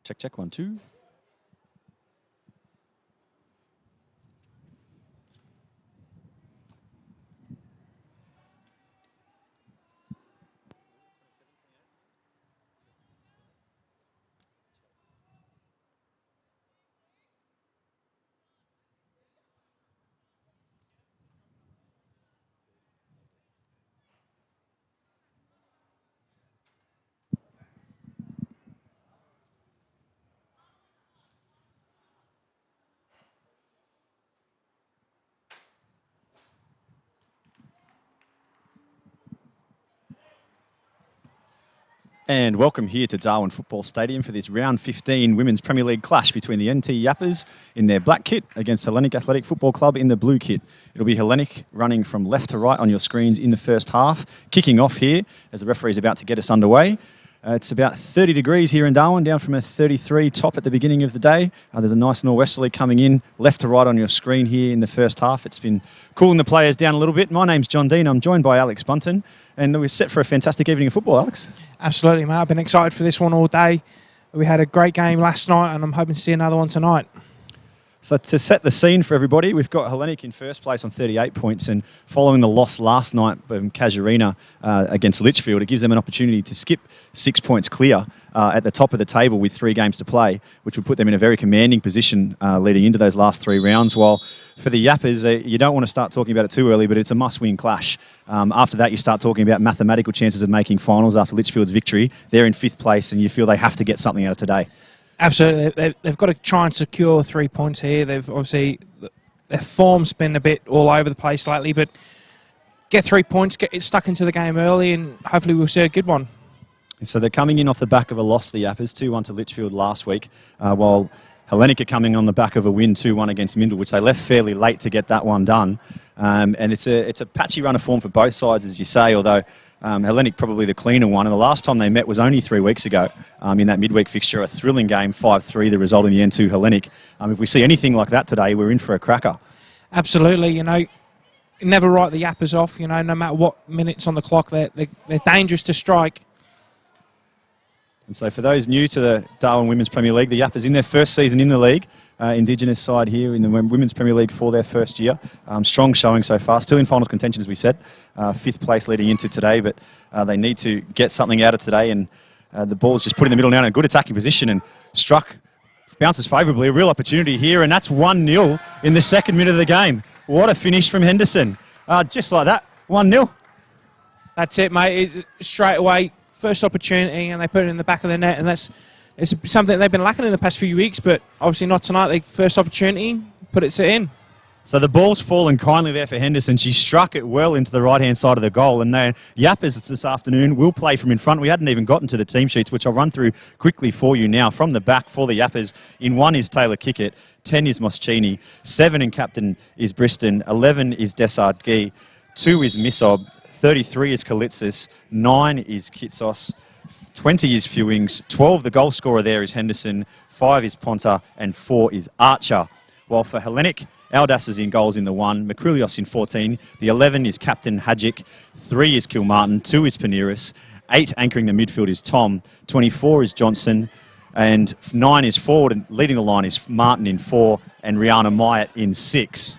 Check, check, 1, 2. And welcome here to Darwin Football Stadium for this round 15 Women's Premier League clash between the NT Yapas in their black kit against Hellenic Athletic Football Club in the blue kit. It'll be Hellenic running from left to right on your screens in the first half, kicking off here as the referee is about to get us underway. It's about 30 degrees here in Darwin, down from a 33 top at the beginning of the day. There's a nice nor'westerly coming in left to right on your screen here in the first half. It's been cooling the players down a little bit. My name's John Dean. I'm joined by Alex Bunton, and we're set for a fantastic evening of football, Alex. Absolutely, mate. I've been excited for this one all day. We had a great game last night, and I'm hoping to see another one tonight. So to set the scene for everybody, we've got Hellenic in first place on 38 points, and following the loss last night from Casuarina against Lichfield, it gives them an opportunity to skip 6 points clear at the top of the table with 3 games to play, which would put them in a very commanding position leading into those last 3 rounds. While for the Yapas, you don't want to start talking about it too early, but it's a must-win clash. After that, you start talking about mathematical chances of making finals after Lichfield's victory. They're in 5th place, and you feel they have to get something out of today. Absolutely. They've got to try and secure 3 points here. They've obviously, their form's been a bit all over the place lately, but get 3 points, get it stuck into the game early, and hopefully we'll see a good one. So they're coming in off the back of a loss, the Yapas, 2-1 to Lichfield last week, while Hellenic are coming on the back of a win 2-1 against Mindle, which they left fairly late to get that one done. And it's a patchy run of form for both sides, as you say, although Hellenic probably the cleaner one. And the last time they met was only 3 weeks ago in that midweek fixture, a thrilling game, 5-3, the result in the end to Hellenic. If we see anything like that today, we're in for a cracker. Absolutely, never write the Yappers off, no matter what minutes on the clock, they're dangerous to strike. And so for those new to the Darwin Women's Premier League, the Yapas in their first season in the league, Indigenous side here in the Women's Premier League for their first year. Strong showing so far, still in finals contention as we said, 5th place leading into today, but they need to get something out of today, and the ball's just put in the middle now in a good attacking position and struck, bounces favourably, a real opportunity here, and that's 1-0 in the 2nd minute of the game. What a finish from Henderson. Just like that, 1-0. That's it, mate. Straight away, first opportunity, and they put it in the back of the net, and it's something they've been lacking in the past few weeks, but obviously not tonight. They first opportunity, put it in. So the ball's fallen kindly there for Henderson. She struck it well into the right-hand side of the goal, and the Yapas this afternoon will play from in front. We hadn't even gotten to the team sheets, which I'll run through quickly for you now. From the back for the Yapas, in 1 is Taylor Kickett, 10 is Moschini, 7 in captain is Briston, 11 is Desard Gee, 2 is Misob, 33 is Kalitzis, 9 is Kitsos, 20 is Fewings, 12 the goal scorer there is Henderson, 5 is Ponta, and 4 is Archer. While for Hellenic, Aldas is in goals in the 1, Makrulios in 14, the 11 is Captain Hadjic, 3 is Kilmartin, 2 is Paneris, 8 anchoring the midfield is Tom, 24 is Johnson, and 9 is forward, and leading the line is Martin in 4, and Rihanna Myatt in 6.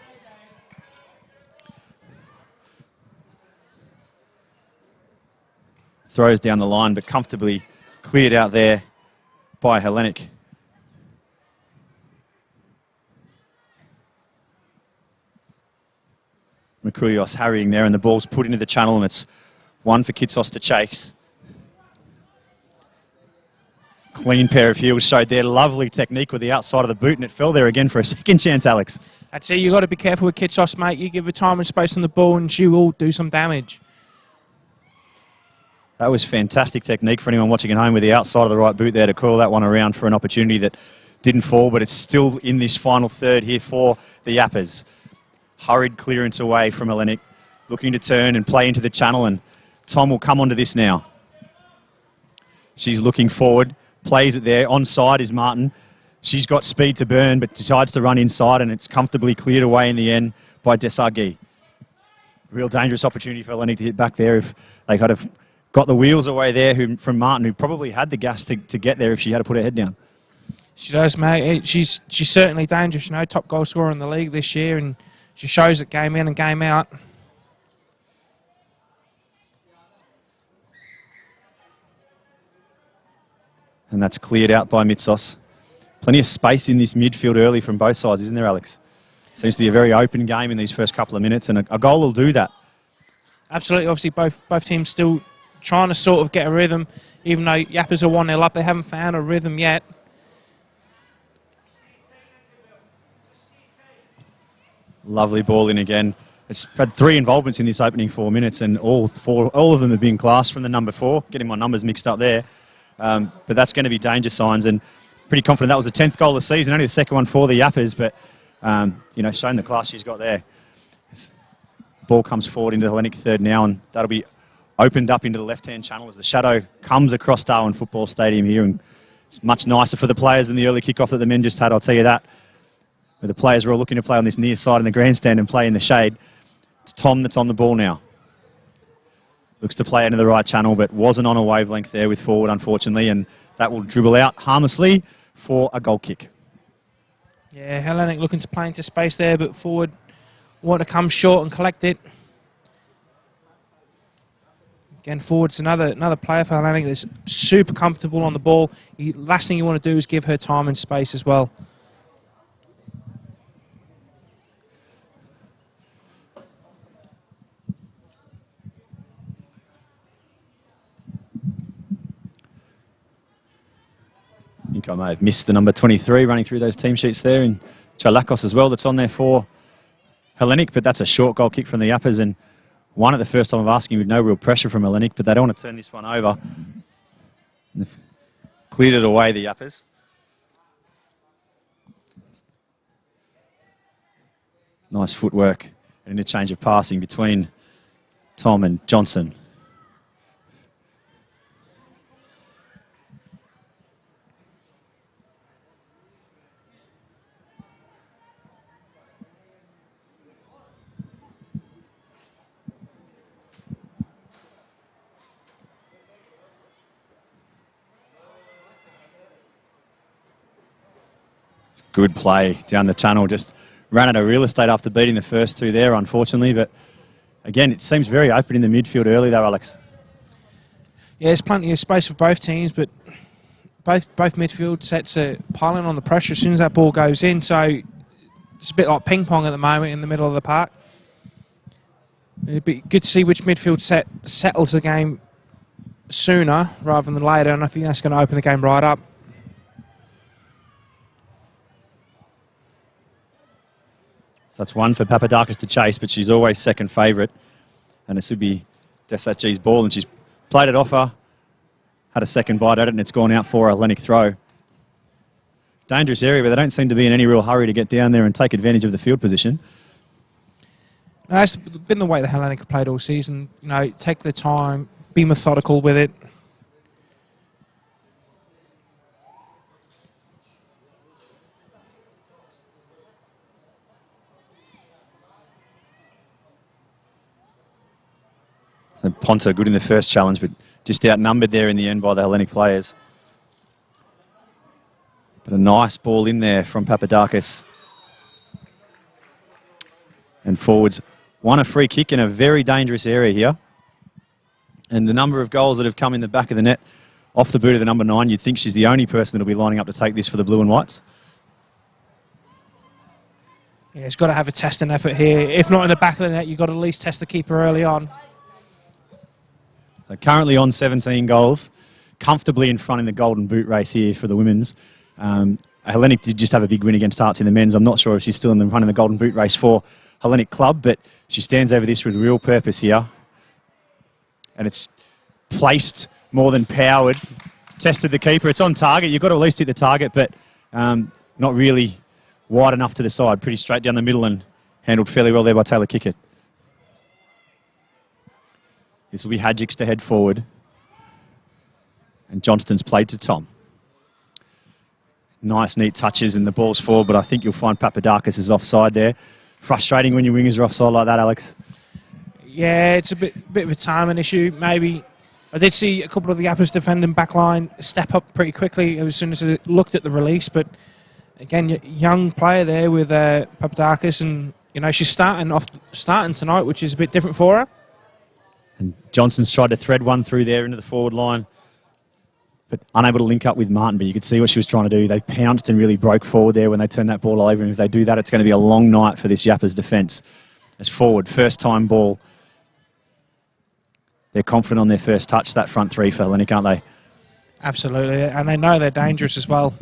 Throws down the line, but comfortably cleared out there by Hellenic. Makrulios harrying there, and the ball's put into the channel, and it's 1 for Kitsos to chase. Clean pair of heels showed there. Lovely technique with the outside of the boot, and it fell there again for a second chance, Alex. That's it. You've got to be careful with Kitsos, mate. You give her time and space on the ball, and she will do some damage. That was fantastic technique for anyone watching at home with the outside of the right boot there to curl that one around for an opportunity that didn't fall, but it's still in this final third here for the Yapas. Hurried clearance away from Hellenic, looking to turn and play into the channel, and Tom will come onto this now. She's looking forward, plays it there. Onside is Martin. She's got speed to burn, but decides to run inside, and it's comfortably cleared away in the end by Desargui. Real dangerous opportunity for Hellenic to hit back there if they could have got the wheels away there from Martin, who probably had the gas to get there if she had to put her head down. She does, mate. She's certainly dangerous, top goal scorer in the league this year, and she shows it game in and game out. And that's cleared out by Mitsos. Plenty of space in this midfield early from both sides, isn't there, Alex? Seems to be a very open game in these first couple of minutes, and a goal will do that. Absolutely. Obviously, both teams still trying to sort of get a rhythm, even though Yapas are 1-0 up. They haven't found a rhythm yet. Lovely ball in again. It's had 3 involvements in this opening 4 minutes, and all of them have been classed from the number 4. Getting my numbers mixed up there. But that's going to be danger signs, and pretty confident that was the 10th goal of the season, only the second one for the Yapas, but, showing the class she's got there. Ball comes forward into the Hellenic third now, and that'll be opened up into the left-hand channel as the shadow comes across Darwin Football Stadium here, and it's much nicer for the players than the early kickoff that the men just had, I'll tell you that. Where the players were all looking to play on this near side in the grandstand and play in the shade. It's Tom that's on the ball now. Looks to play into the right channel, but wasn't on a wavelength there with forward, unfortunately, and that will dribble out harmlessly for a goal kick. Yeah, Hellenic looking to play into space there, but forward want to come short and collect it. Again, forward's another player for Hellenic that's super comfortable on the ball. Last thing you want to do is give her time and space as well. I think I may have missed the number 23 running through those team sheets there, and Chalakos as well, that's on there for Hellenic, but that's a short goal kick from the Yapas, and one at the first time of asking with no real pressure from Hellenic, but they don't want to turn this one over. They've cleared it away, the Yapas. Nice footwork and interchange of passing between Tom and Johnson. Good play down the channel, just ran out of real estate after beating the first 2 there, unfortunately. But again, it seems very open in the midfield early though, Alex. Yeah, there's plenty of space for both teams, but both midfield sets are piling on the pressure as soon as that ball goes in. So it's a bit like ping pong at the moment in the middle of the park. It'd be good to see which midfield set settles the game sooner rather than later, and I think that's going to open the game right up. So that's one for Papadakis to chase, but she's always second favourite. And this would be Desatji's ball, and she's played it off her, had a second bite at it, and it's gone out for a Hellenic throw. Dangerous area, but they don't seem to be in any real hurry to get down there and take advantage of the field position. No, that's been the way the Hellenic have played all season. Take their time, be methodical with it. And Ponta good in the first challenge, but just outnumbered there in the end by the Hellenic players. But a nice ball in there from Papadakis. And forwards won a free kick in a very dangerous area here. And the number of goals that have come in the back of the net off the boot of the number 9, you'd think she's the only person that will be lining up to take this for the Blue and Whites. Yeah, it's got to have a testing effort here. If not in the back of the net, you've got to at least test the keeper early on. So currently on 17 goals, comfortably in front in the Golden Boot race here for the women's. Hellenic did just have a big win against Hearts in the men's. I'm not sure if she's still in the front in the Golden Boot race for Hellenic Club, but she stands over this with real purpose here. And it's placed more than powered. Tested the keeper. It's on target. You've got to at least hit the target, but not really wide enough to the side. Pretty straight down the middle and handled fairly well there by Taylor Kickett. This will be Hadjiks to head forward. And Johnston's played to Tom. Nice, neat touches and the ball's forward, but I think you'll find Papadakis is offside there. Frustrating when your wingers are offside like that, Alex. Yeah, it's a bit of a timing issue. Maybe I did see a couple of the Yapas defending back line step up pretty quickly as soon as they looked at the release. But again, young player there with Papadakis, and she's starting tonight, which is a bit different for her. And Johnson's tried to thread one through there into the forward line, but unable to link up with Martin. But you could see what she was trying to do. They pounced and really broke forward there when they turned that ball over. And if they do that, it's going to be a long night for this Yapas defence. As forward, first time ball. They're confident on their first touch, that front three for Hellenic, aren't they? Absolutely, and they know they're dangerous as well.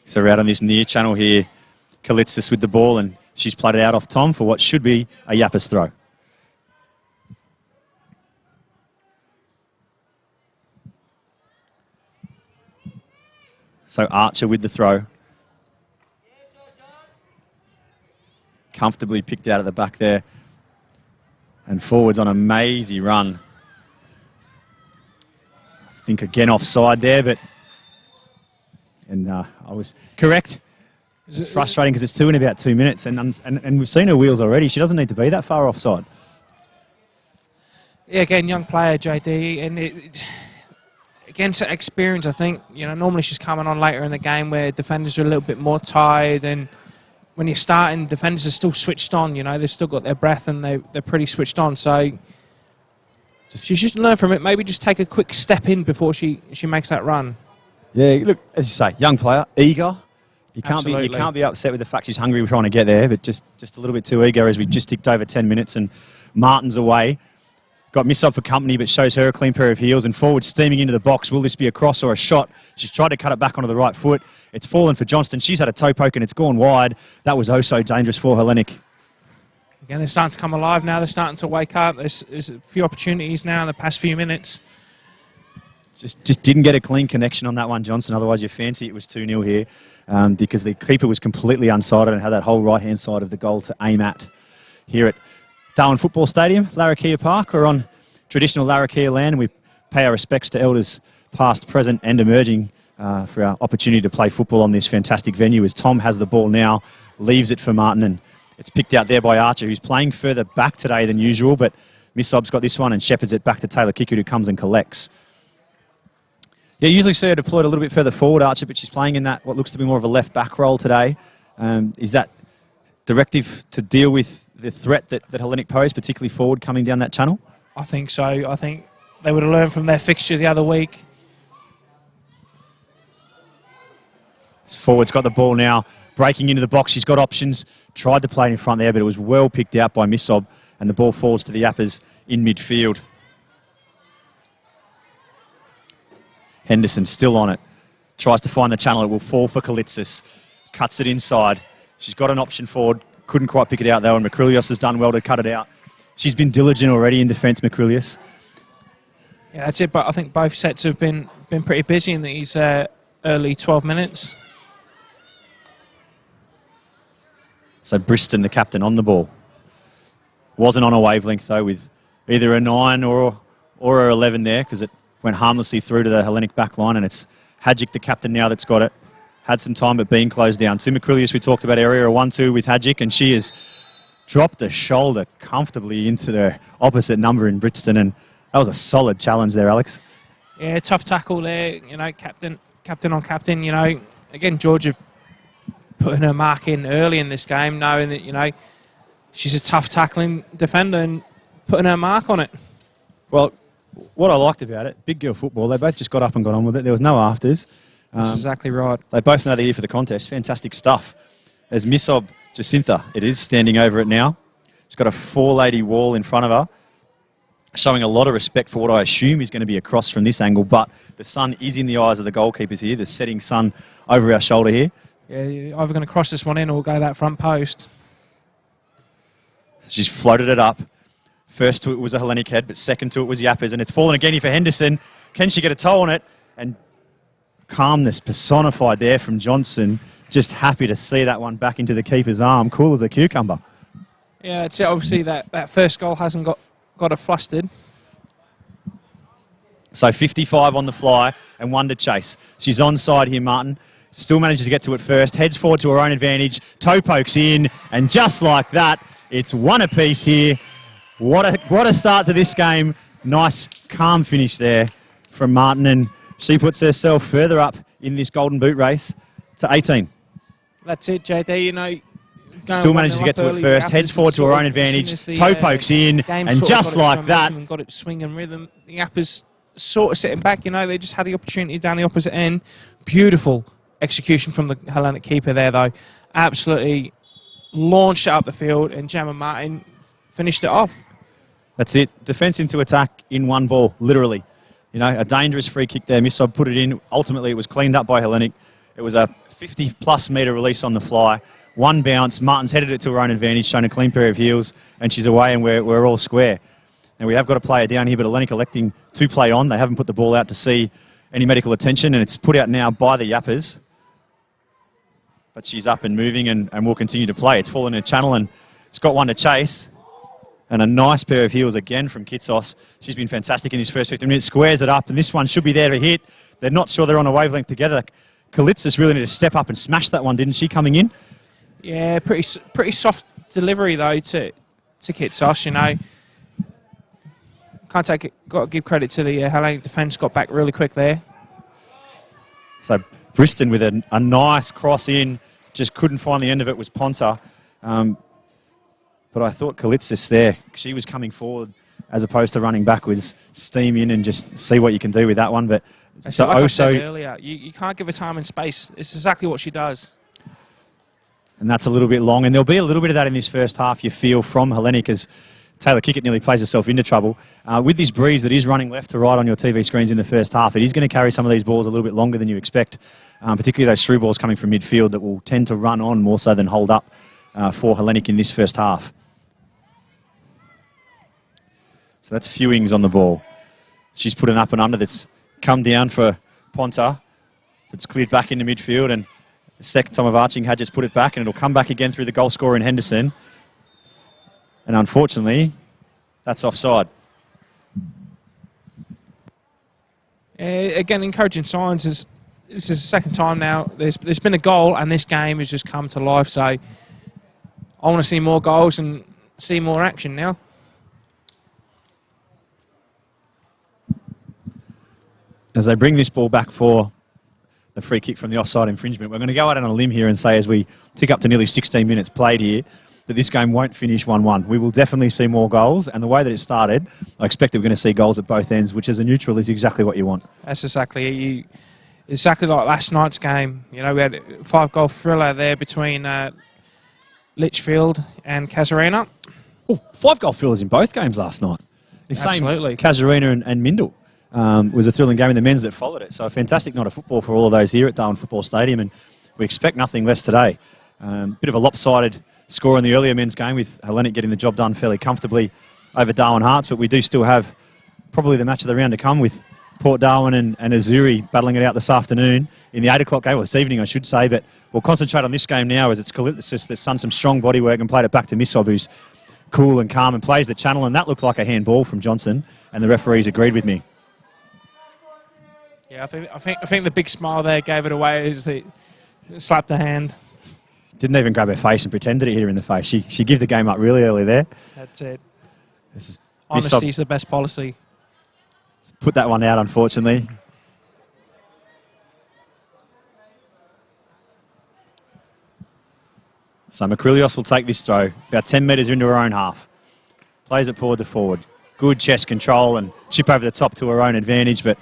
So we're out on this near channel here. Kalitsis with the ball, and she's played it out off Tom for what should be a Yapas throw. So Archer with the throw. Comfortably picked out at the back there. And forwards on a mazy run. I think again offside there, but... And I was correct. It's frustrating because it's 2 in about 2 minutes, and we've seen her wheels already. She doesn't need to be that far offside. Yeah, again, young player, JD, and against experience, I think, normally she's coming on later in the game where defenders are a little bit more tired, and when you're starting, defenders are still switched on, they've still got their breath and they're pretty switched on. So she should learn from it. Maybe just take a quick step in before she makes that run. Yeah, look, as you say, young player, eager. You can't be upset with the fact she's hungry. We're trying to get there, but just a little bit too eager as we just ticked over 10 minutes and Martin's away. Got missed for company, but shows her a clean pair of heels and forward steaming into the box. Will this be a cross or a shot? She's tried to cut it back onto the right foot. It's fallen for Johnston. She's had a toe poke and it's gone wide. That was oh so dangerous for Hellenic. Again, they're starting to come alive now. They're starting to wake up. There's a few opportunities now in the past few minutes. Just didn't get a clean connection on that one, Johnson. Otherwise, you fancy it was 2-0 here because the keeper was completely unsighted and had that whole right-hand side of the goal to aim at. Here at Darwin Football Stadium, Larrakia Park. We're on traditional Larrakia land, and we pay our respects to elders past, present and emerging for our opportunity to play football on this fantastic venue as Tom has the ball now, leaves it for Martin, and it's picked out there by Archer, who's playing further back today than usual, but Missob's got this one and shepherds it back to Taylor Kickard, who comes and collects. Yeah, you usually see her deployed a little bit further forward, Archer, but she's playing in that what looks to be more of a left-back role today. Is that directive to deal with the threat that Hellenic pose, particularly forward coming down that channel? I think so. I think they would have learned from their fixture the other week. Forward's got the ball now, breaking into the box. She's got options. Tried to play it in front there, but it was well picked out by Missob, and the ball falls to the Yapas in midfield. Henderson still on it. Tries to find the channel. It will fall for Kalitsis. Cuts it inside. She's got an option forward. Couldn't quite pick it out though, and Macrilius has done well to cut it out. She's been diligent already in defence, Macrilius. Yeah, that's it. But I think both sets have been pretty busy in these early 12 minutes. So Briston, the captain, on the ball. Wasn't on a wavelength though, with either a 9 or a 11 there, because it went harmlessly through to the Hellenic back line, and it's Hadjic, the captain, now that's got it. Had some time, but being closed down. Tim Macrilius, we talked about earlier, a 1-2 with Hadjic, and she has dropped a shoulder comfortably into the opposite number in Brixton, and that was a solid challenge there, Alex. Yeah, tough tackle there, captain on captain, Again, Georgia putting her mark in early in this game, knowing that, she's a tough tackling defender and putting her mark on it. Well, what I liked about it, big girl football, they both just got up and got on with it. There was no afters. That's exactly right. They both know they're here for the contest. Fantastic stuff. There's Missob Jacintha, it is, standing over it now. She's got a 4-lady wall in front of her, showing a lot of respect for what I assume is going to be a cross from this angle, but the sun is in the eyes of the goalkeepers here, the setting sun over our shoulder here. Yeah, you're either going to cross this one in or go that front post. She's floated it up. First to it was a Hellenic head, but second to it was Yapas, and it's fallen again here for Henderson. Can she get a toe on it? And calmness personified there from Johnson. Just happy to see that one back into the keeper's arm. Cool as a cucumber. Yeah, it's obviously that first goal hasn't got her flustered. So 55 on the fly and 1 to chase. She's onside here, Martin. Still manages to get to it first. Heads forward to her own advantage. Toe pokes in, and just like that, it's 1 apiece here. What a start to this game Nice, calm finish there from Martin, and she puts herself further up in this Golden Boot race to 18. That's it, JD. You know, Still manages to get to it first, heads forward to her own advantage, toe pokes in, and just like that. Got it swinging rhythm. The Yapas sort of sitting back, you know, they just had the opportunity down the opposite end. Beautiful execution from the Hellenic keeper there, though. Absolutely launched it up the field, and Gemma Martin finished it off. That's it. Defence into attack in one ball, literally. You know, a dangerous free kick there. Missob put it in. Ultimately, it was cleaned up by Hellenic. It was a 50-plus metre release on the fly. One bounce. Martin's headed it to her own advantage, shown a clean pair of heels, and she's away, and we're all square. And we have got a player down here, but Hellenic electing to play on. They haven't put the ball out to see any medical attention, and it's put out now by the Yapas. But she's up and moving, and will continue to play. It's fallen in a channel, and it's got one to chase. And a nice pair of heels again from Kitsos. She's been fantastic in this first 15 minutes. Squares it up, and this one should be there to hit. They're not sure they're on a wavelength together. Kalitzis really needed to step up and smash that one, didn't she, coming in? Yeah, pretty soft delivery, though, to Kitsos, you know. Got to give credit to the Hellenic defence, got back really quick there. So Briston with a nice cross in, just couldn't find the end of it, was Ponta. But I thought Kalitzis there, she was coming forward as opposed to running backwards, steam in and just see what you can do with that one. But so like I said earlier, you can't give her time and space. It's exactly what she does. And that's a little bit long. And there'll be a little bit of that in this first half, you feel, from Hellenic, as Taylor Kickett nearly plays herself into trouble. With this breeze that is running left to right on your TV screens in the first half, it is going to carry some of these balls a little bit longer than you expect, particularly those through balls coming from midfield that will tend to run on more so than hold up for Hellenic in this first half. So that's Fewings on the ball. She's put an up and under that's come down for Ponta. It's cleared back into midfield, and the second time of arching had just put it back, and it'll come back again through the goal scorer in Henderson. And unfortunately, that's offside. Again, encouraging signs. This is the second time now. There's been a goal, and this game has just come to life. So I want to see more goals and see more action now. As they bring this ball back for the free kick from the offside infringement, we're going to go out on a limb here and say, as we tick up to nearly 16 minutes played here, that this game won't finish 1-1. We will definitely see more goals, and the way that it started, I expect that we're going to see goals at both ends, which as a neutral is exactly what you want. That's exactly like last night's game. You know, we had a 5-goal thriller there between Litchfield and Casuarina. Oh, 5-goal thrillers in both games last night. Absolutely. Casuarina and Mindle. Was a thrilling game in the men's that followed it. So a fantastic night of football for all of those here at Darwin Football Stadium, and we expect nothing less today. Bit of a lopsided score in the earlier men's game, with Hellenic getting the job done fairly comfortably over Darwin Hearts, but we do still have probably the match of the round to come, with Port Darwin and Azuri battling it out this afternoon in the 8 o'clock game, or this evening I should say, but we'll concentrate on this game now, as it's Kalitzis that's done some strong body work and played it back to Missob, who's cool and calm and plays the channel, and that looked like a handball from Johnson, and the referees agreed with me. Yeah, I think the big smile there gave it away as they slapped her hand. Didn't even grab her face and pretended to hit her in the face. She gave the game up really early there. That's it. Honesty is the best policy. Put that one out, unfortunately. So Makrilios will take this throw, about 10 metres into her own half. Plays it forward to forward. Good chest control and chip over the top to her own advantage, but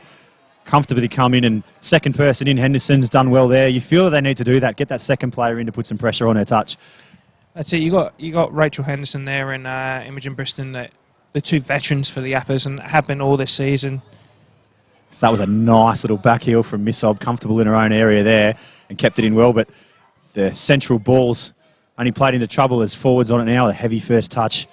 comfortably come in, and second person in, Henderson's done well there. You feel that they need to do that, get that second player in to put some pressure on her touch. That's it. You got Rachel Henderson there and Imogen Briston, the two veterans for the Yapas, and have been all this season. So that was a nice little back heel from Missob, comfortable in her own area there, and kept it in well. But the central ball's only played into trouble as forwards on it now. A heavy first touch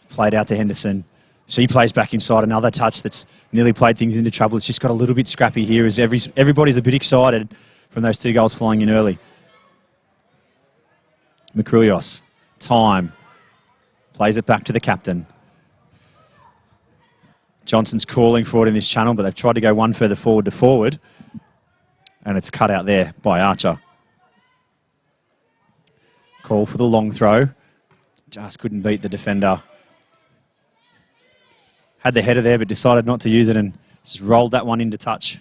played out to Henderson. She plays back inside, another touch that's nearly played things into trouble. It's just got a little bit scrappy here, as everybody's a bit excited from those 2 goals flying in early. Makrilios, time, plays it back to the captain. Johnson's calling for it in this channel, but they've tried to go one further forward to forward, and it's cut out there by Archer. Call for the long throw. Just couldn't beat the defender. had the header there but decided not to use it and just rolled that one into touch.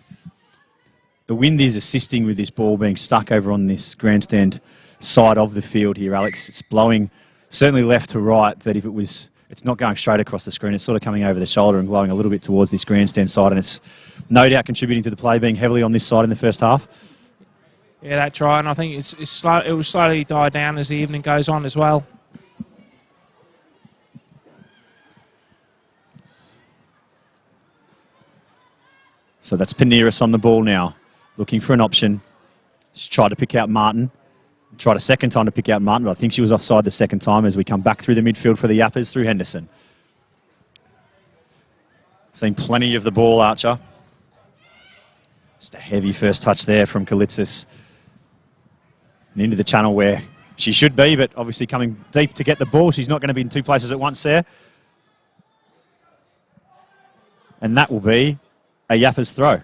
The wind is assisting with this ball being stuck over on this grandstand side of the field here, Alex. It's blowing certainly left to right, but if it's not going straight across the screen. It's sort of coming over the shoulder and blowing a little bit towards this grandstand side, and it's no doubt contributing to the play being heavily on this side in the first half. Yeah, that's right, and I think it will slowly die down as the evening goes on as well. So that's Paneris on the ball now, looking for an option. She's tried to pick out Martin. Tried a second time to pick out Martin, but I think she was offside the second time as we come back through the midfield for the Yapas through Henderson. Seen plenty of the ball, Archer. Just a heavy first touch there from Kalitzis. And into the channel where she should be, but obviously coming deep to get the ball. She's not going to be in two places at once there. And that will be a Yapas throw.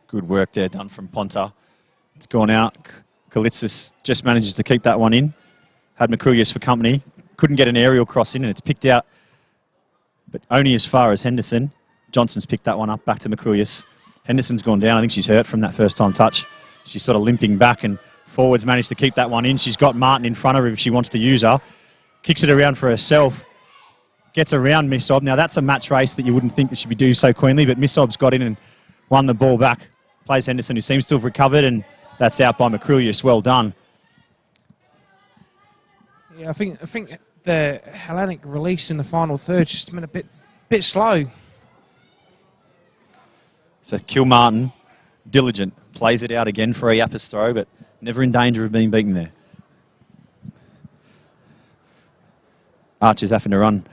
Good work there done from Ponta. It's gone out. Kalitzis just manages to keep that one in. Had Makrulius for company. Couldn't get an aerial cross in, and it's picked out, but only as far as Henderson. Johnson's picked that one up back to Makrulius. Henderson's gone down. I think she's hurt from that first time touch. She's sort of limping back, and forwards managed to keep that one in. She's got Martin in front of her if she wants to use her. Kicks it around for herself. Gets around Misob. Now that's a match race that you wouldn't think that she'd be doing so cleanly, but Misob's got in and won the ball back. Plays Henderson, who seems to have recovered, and that's out by Makrulius. Well done. Yeah, I think the Hellenic release in the final third just been a bit slow. So Kilmartin, diligent, plays it out again for a Yapas throw, but never in danger of being beaten there. Archer's having to run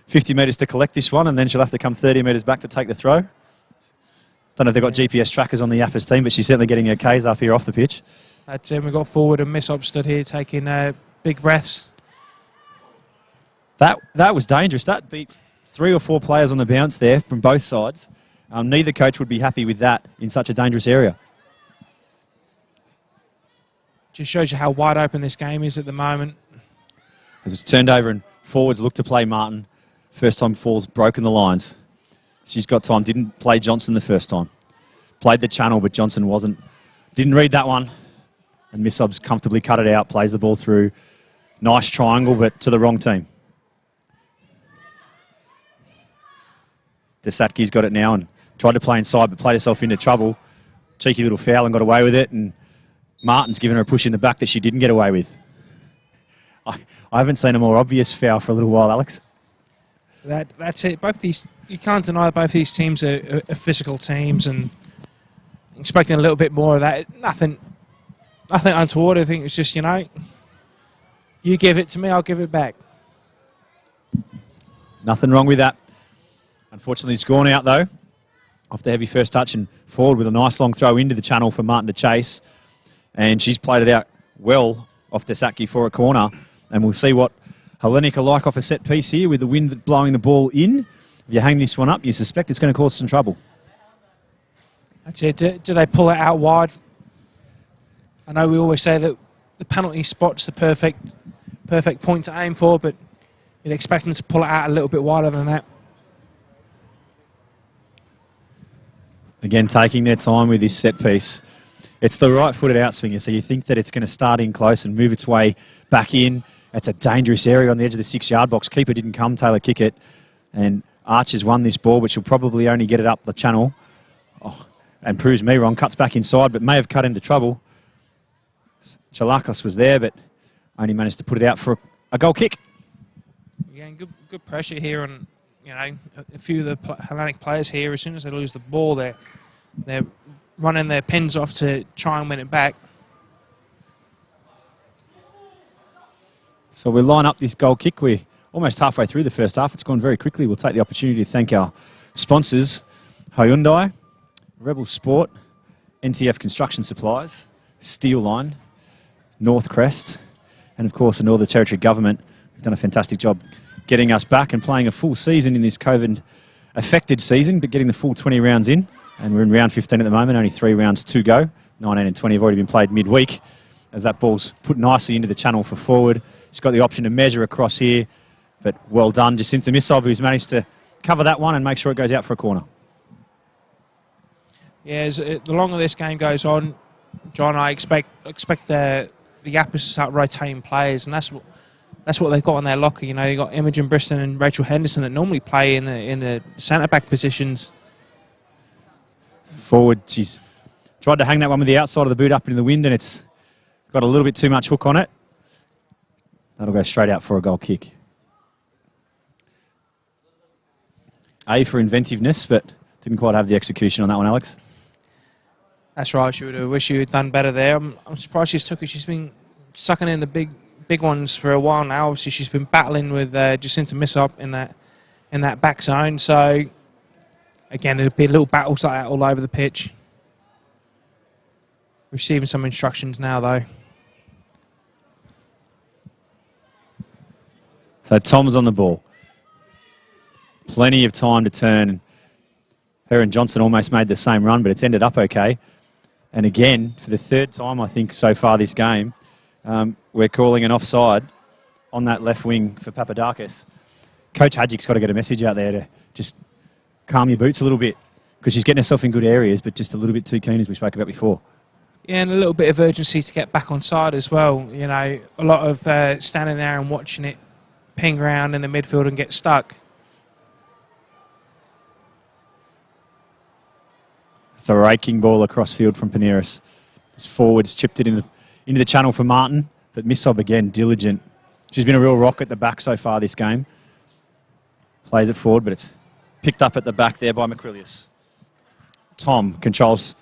50 metres to collect this one, and then she'll have to come 30 metres back to take the throw. Don't know if they've got GPS trackers on the Yapas team, but she's certainly getting her Ks up here off the pitch. That's it. We got forward and Misob stood here taking big breaths. That was dangerous. That beat 3 or 4 players on the bounce there from both sides. Neither coach would be happy with that in such a dangerous area. Just shows you how wide open this game is at the moment. As it's turned over and forwards look to play Martin. First time falls, broken the lines. She's got time. Didn't play Johnson the first time. Played the channel, but Johnson didn't read that one. And Misob's comfortably cut it out, plays the ball through. Nice triangle, but to the wrong team. Desatki's got it now and tried to play inside, but played herself into trouble. Cheeky little foul and got away with it. And Martin's given her a push in the back that she didn't get away with. I haven't seen a more obvious foul for a little while, Alex. That's it. You can't deny both these teams are physical teams, and expecting a little bit more of that. Nothing untoward. I think it's just, you give it to me, I'll give it back. Nothing wrong with that. Unfortunately, it's gone out though, off the heavy first touch and forward with a nice long throw into the channel for Martin to chase. And she's played it out well off Desatki for a corner. And we'll see what Hellenic are like off a set piece here with the wind blowing the ball in. If you hang this one up, you suspect it's going to cause some trouble. That's it. Do they pull it out wide? I know we always say that the penalty spot's the perfect point to aim for, but you'd expect them to pull it out a little bit wider than that. Again, taking their time with this set piece. It's the right-footed outswinger, so you think that it's going to start in close and move its way back in. It's a dangerous area on the edge of the 6-yard box. Keeper didn't come, Taylor kick it. And Archer's won this ball, but she'll probably only get it up the channel. Oh, and proves me wrong, cuts back inside, but may have cut into trouble. Chalakos was there, but only managed to put it out for a goal kick. Again, good pressure here on a few of the Hellenic players here. As soon as they lose the ball, they're running their pins off to try and win it back. So we'll line up this goal kick. We're almost halfway through the first half. It's gone very quickly. We'll take the opportunity to thank our sponsors, Hyundai, Rebel Sport, NTF Construction Supplies, Steel Line, North Crest, and of course the Northern Territory Government. We've done a fantastic job getting us back and playing a full season in this COVID-affected season, but getting the full 20 rounds in. And we're in round 15 at the moment, only 3 rounds to go. 19 and 20 have already been played midweek as that ball's put nicely into the channel for forward. He's got the option to measure across here, but well done, Jacinta Missob, who's managed to cover that one and make sure it goes out for a corner. Yeah, the longer this game goes on, John, I expect the Yapas to start rotating players, and that's what they've got on their locker. You know, you've got Imogen Briston and Rachel Henderson that normally play in the centre-back positions. Forward, she's tried to hang that one with the outside of the boot up into the wind, and it's got a little bit too much hook on it. That'll go straight out for a goal kick. A for inventiveness, but didn't quite have the execution on that one, Alex. That's right. She would have wished she had done better there. I'm surprised she's took it. She's been sucking in the big ones for a while now. Obviously, she's been battling with Jacinta Missob in that back zone. So again, it'll be little battles like that all over the pitch. Receiving some instructions now, though. So Tom's on the ball. Plenty of time to turn. Her and Johnson almost made the same run, but it's ended up okay. And again, for the third time, I think, so far this game, we're calling an offside on that left wing for Papadakis. Coach Hadjik's got to get a message out there to just calm your boots a little bit, because she's getting herself in good areas, but just a little bit too keen, as we spoke about before. Yeah, and a little bit of urgency to get back on side as well. You know, a lot of standing there and watching it ping around in the midfield and get stuck. It's a raking ball across field from Paneris. His forwards chipped it into the channel for Martin, but Missob again, diligent. She's been a real rock at the back so far this game. Plays it forward, but it's picked up at the back there by McCrillius. Tom controls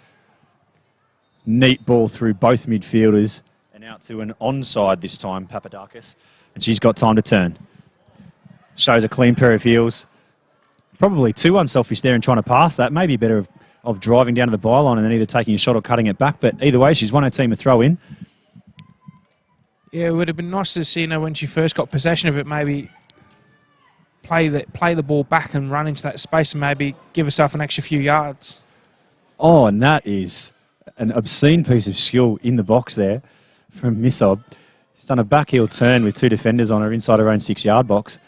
neat ball through both midfielders and out to an onside this time, Papadakis. And she's got time to turn. Shows a clean pair of heels. Probably too unselfish there in trying to pass that. Maybe better of driving down to the byline and then either taking a shot or cutting it back. But either way, she's won her team a throw in. Yeah, it would have been nice to see her when she first got possession of it, maybe play the ball back and run into that space and maybe give herself an extra few yards. Oh, and that is an obscene piece of skill in the box there from Missob. She's done a backheel turn with 2 defenders on her inside her own 6-yard box.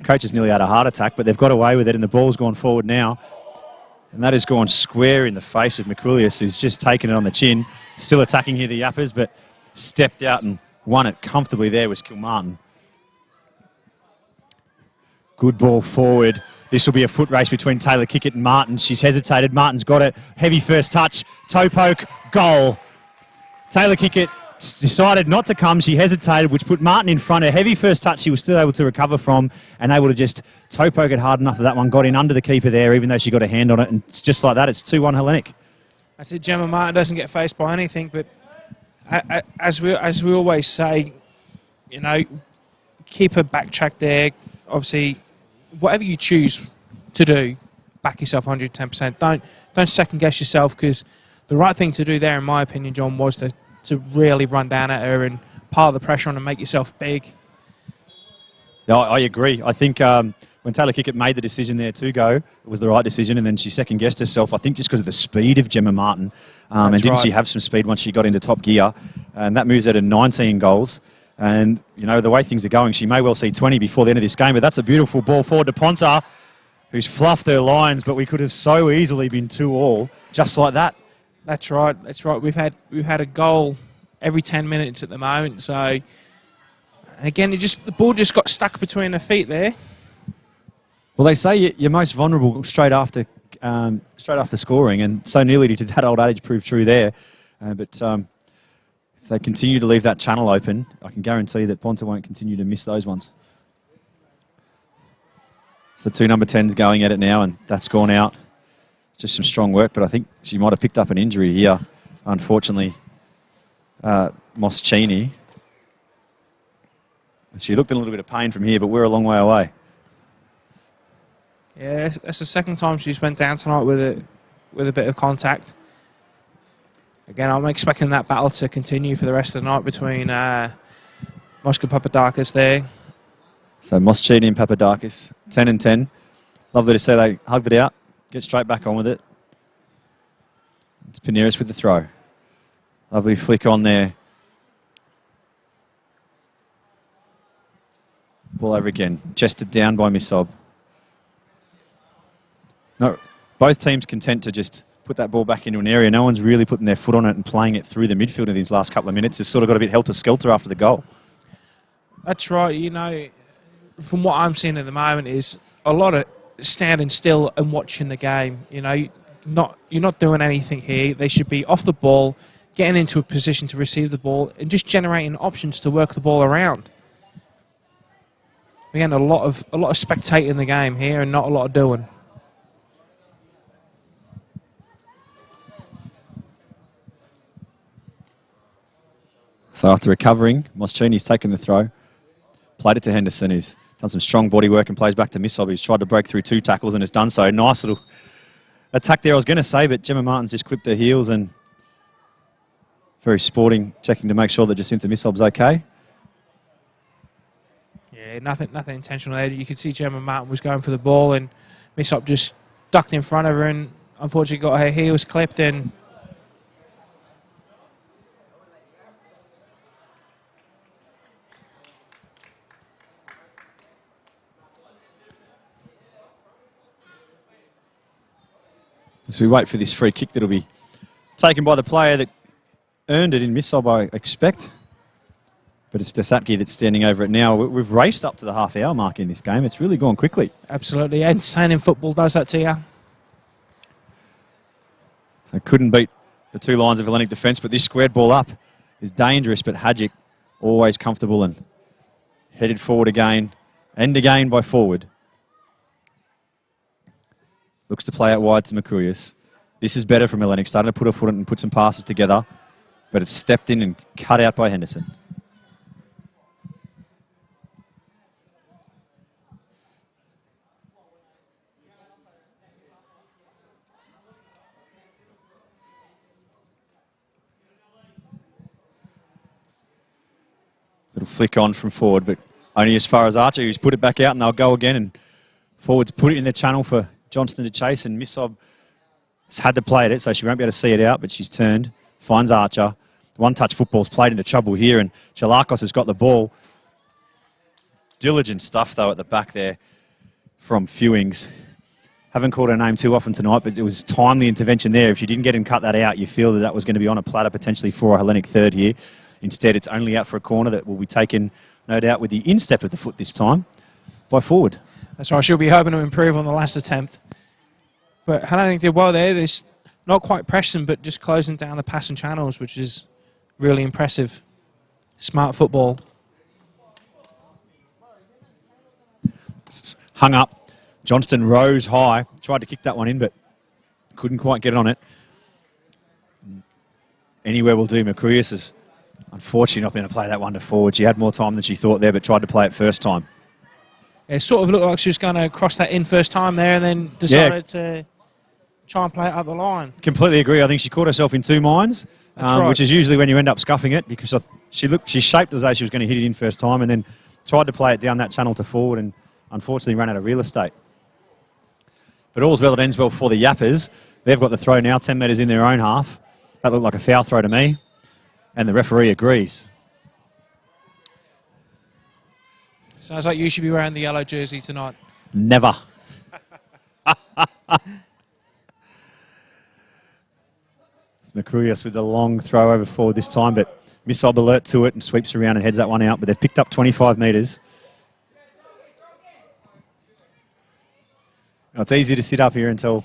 Coach has nearly had a heart attack, but they've got away with it, and the ball's gone forward now. And that has gone square in the face of McCrillius, who's just taken it on the chin. Still attacking here, the Yappers, but stepped out and won it comfortably there was Kilmartin. Good ball forward. This will be a foot race between Taylor Kickett and Martin. She's hesitated. Martin's got it. Heavy first touch. Toe poke. Goal. Taylor Kickett decided not to come. She hesitated, which put Martin in front. A heavy first touch she was still able to recover from and able to just toe poke it hard enough that that one got in under the keeper there, even though she got a hand on it. And it's just like that. It's 2-1 Hellenic. That's it. Gemma Martin doesn't get faced by anything, but as we always say, you know, keep her backtrack there. Obviously, whatever you choose to do, back yourself 110%. Don't second guess yourself, because the right thing to do there, in my opinion, John, was to really run down at her and pile the pressure on and make yourself big. Yeah, I agree. I think when Taylor Kickett made the decision there to go, it was the right decision, and then she second-guessed herself, I think just because of the speed of Gemma Martin. And didn't she have some speed once she got into top gear? And that moves her to 19 goals. And, you know, the way things are going, she may well see 20 before the end of this game, but that's a beautiful ball forward to Ponta, who's fluffed her lines, but we could have so easily been 2-2, just like that. That's right. That's right. We've had a goal every 10 minutes at the moment. So again, the ball just got stuck between her feet there. Well, they say you're most vulnerable straight after scoring, and so nearly did that old adage prove true there. But if they continue to leave that channel open, I can guarantee that Ponta won't continue to miss those ones. It's the 2 number 10s going at it now, and that's gone out. Just some strong work, but I think she might have picked up an injury here, unfortunately. Moschini. She looked in a little bit of pain from here, but we're a long way away. Yeah, that's the second time she's went down tonight with a bit of contact. Again, I'm expecting that battle to continue for the rest of the night between Moska Papadakis there. So Moschini and Papadakis, 10 and 10. Lovely to see they hugged it out, get straight back on with it. It's Paneris with the throw. Lovely flick on there. Ball over again, chested down by Misob. No, both teams content to just put that ball back into an area. No one's really putting their foot on it and playing it through the midfield in these last couple of minutes. It's sort of got a bit helter-skelter after the goal. That's right. You know, from what I'm seeing at the moment is a lot of standing still and watching the game. You know, you're not doing anything here. They should be off the ball, getting into a position to receive the ball, and just generating options to work the ball around. Again, a lot of spectating the game here and not a lot of doing. So after recovering, Moschini's taken the throw, played it to Henderson, who's done some strong body work and plays back to Misob, who's tried to break through 2 tackles and has done so. Nice little attack there, I was going to say, but Gemma Martin's just clipped her heels and very sporting, checking to make sure that Jacinta Misob's okay. Yeah, nothing intentional there. You could see Gemma Martin was going for the ball and Misob just ducked in front of her and unfortunately got her heels clipped and as we wait for this free kick that'll be taken by the player that earned it in Misob, I expect. But it's Desatki that's standing over it now. We've raced up to the half-hour mark in this game. It's really gone quickly. absolutely. Entertaining football does that to you. So couldn't beat the 2 lines of Hellenic defence, but this squared ball up is dangerous, but Hadjic always comfortable and headed forward again and again by forward. Looks to play out wide to Mercurius. This is better from Hellenic, starting to put a foot in and put some passes together, but it's stepped in and cut out by Henderson. Little flick on from forward, but only as far as Archer, who's put it back out, and they'll go again, and forwards put it in the channel for Johnston to chase, and Misob has had to play at it, so she won't be able to see it out, but she's turned, finds Archer. One-touch football's played into trouble here, and Chalakos has got the ball. Diligent stuff, though, at the back there from Fewings. Haven't called her name too often tonight, but it was timely intervention there. If you didn't get and cut that out, you feel that that was going to be on a platter potentially for a Hellenic third here. Instead, it's only out for a corner that will be taken, no doubt, with the instep of the foot this time by forward. That's right. She'll be hoping to improve on the last attempt. But Hellenic did well there. There's not quite pressing, but just closing down the passing channels, which is really impressive. Smart football. Hung up. Johnston rose high. Tried to kick that one in, but couldn't quite get on it. Anywhere will do. Mercurius is unfortunately not going to play that one to forward. She had more time than she thought there, but tried to play it first time. It sort of looked like she was going to cross that in first time there and then decided to try and play it up the line. Completely agree. I think she caught herself in 2 minds, right. which is usually when you end up scuffing it, because she shaped as though she was going to hit it in first time and then tried to play it down that channel to forward and unfortunately ran out of real estate. But all's well that ends well for the Yappers. They've got the throw now, 10 metres in their own half. That looked like a foul throw to me, and the referee agrees. Sounds like you should be wearing the yellow jersey tonight. Never. It's Mercurius with the long throw over forward this time, but Misob alert to it and sweeps around and heads that one out, but they've picked up 25 metres. Now, it's easy to sit up here and tell